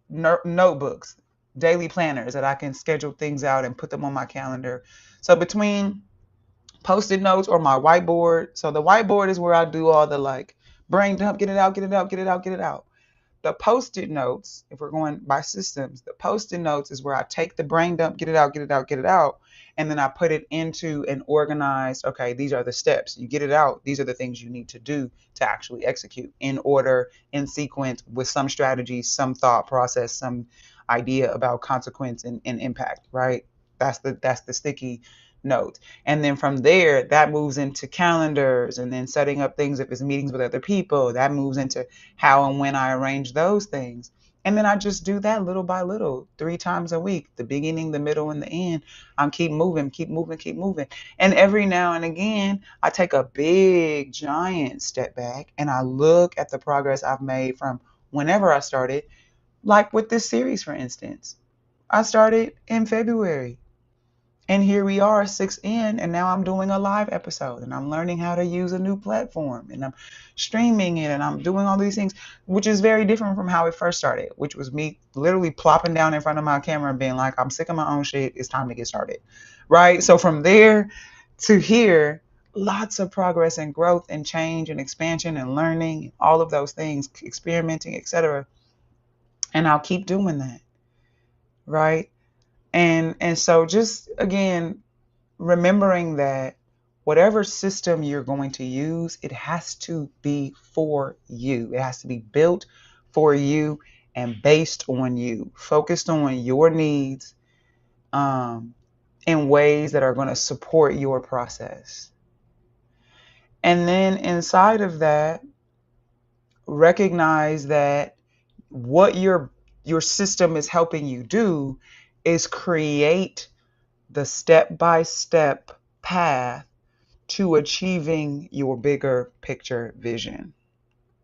notebooks, daily planners that I can schedule things out and put them on my calendar. So between post-it notes or my whiteboard. So the whiteboard is where I do all the like brain dump, get it out, get it out, get it out, get it out. The post-it notes, if we're going by systems, the post-it notes is where I take the brain dump, get it out, get it out, get it out, and then I put it into an organized, okay, these are the steps. You get it out. These are the things you need to do to actually execute in order, in sequence, with some strategy, some thought process, some idea about consequence and impact, right? That's the sticky note. And then from there, that moves into calendars and then setting up things if it's meetings with other people. That moves into how and when I arrange those things. And then I just do that little by little, 3 times a week, the beginning, the middle, and the end. I'm keep moving, keep moving, keep moving. And every now and again, I take a big, giant step back and I look at the progress I've made from whenever I started, like with this series, for instance. I started in February. And here we are, 6 in, and now I'm doing a live episode and I'm learning how to use a new platform and I'm streaming it and I'm doing all these things, which is very different from how it first started, which was me literally plopping down in front of my camera and being like, I'm sick of my own shit. It's time to get started. Right. So from there to here, lots of progress and growth and change and expansion and learning, all of those things, experimenting, etc. And I'll keep doing that. Right. And so just again, remembering that whatever system you're going to use, it has to be for you. It has to be built for you and based on you, focused on your needs, in ways that are going to support your process. And then inside of that, recognize that what your system is helping you do is create the step-by-step path to achieving your bigger picture vision.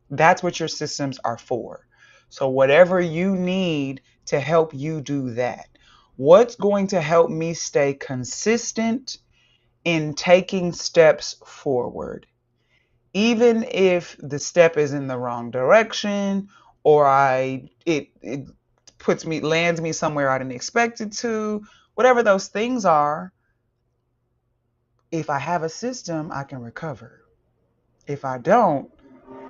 That's what your systems are for. So whatever you need to help you do that. What's going to help me stay consistent in taking steps forward? Even if the step is in the wrong direction or it puts me lands me somewhere I didn't expect it to, whatever those things are, if I have a system, I can recover. If I don't,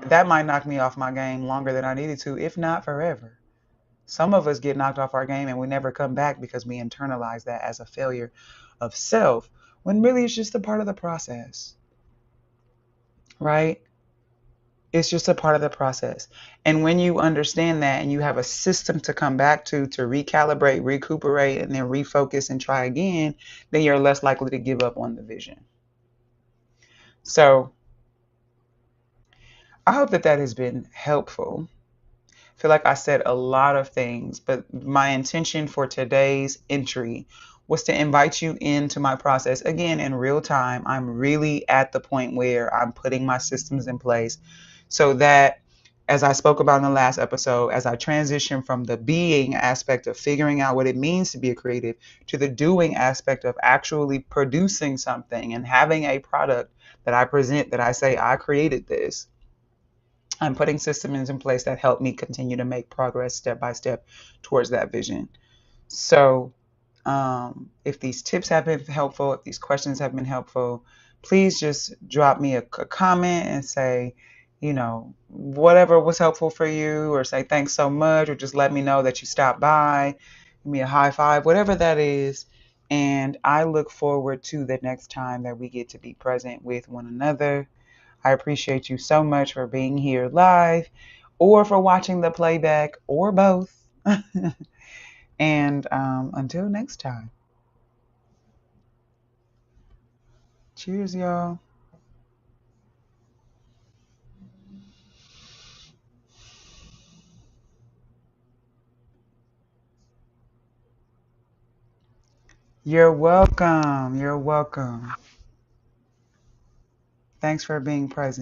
that might knock me off my game longer than I needed to, if not forever. Some of us get knocked off our game and we never come back because we internalize that as a failure of self, when really it's just a part of the process, right? It's just a part of the process. And when you understand that and you have a system to come back to recalibrate, recuperate, and then refocus and try again, then you're less likely to give up on the vision. So I hope that that has been helpful. I feel like I said a lot of things, but my intention for today's entry was to invite you into my process again in real time. I'm really at the point where I'm putting my systems in place so that, as I spoke about in the last episode, as I transition from the being aspect of figuring out what it means to be a creative to the doing aspect of actually producing something and having a product that I present that I say, I created this. I'm putting systems in place that help me continue to make progress step by step towards that vision. So if these tips have been helpful, if these questions have been helpful, please just drop me a comment and say, whatever was helpful for you, or say thanks so much, or just let me know that you stopped by, give me a high five, whatever that is. And I look forward to the next time that we get to be present with one another. I appreciate you so much for being here live or for watching the playback or both. And until next time, cheers, y'all. You're welcome. You're welcome. Thanks for being present.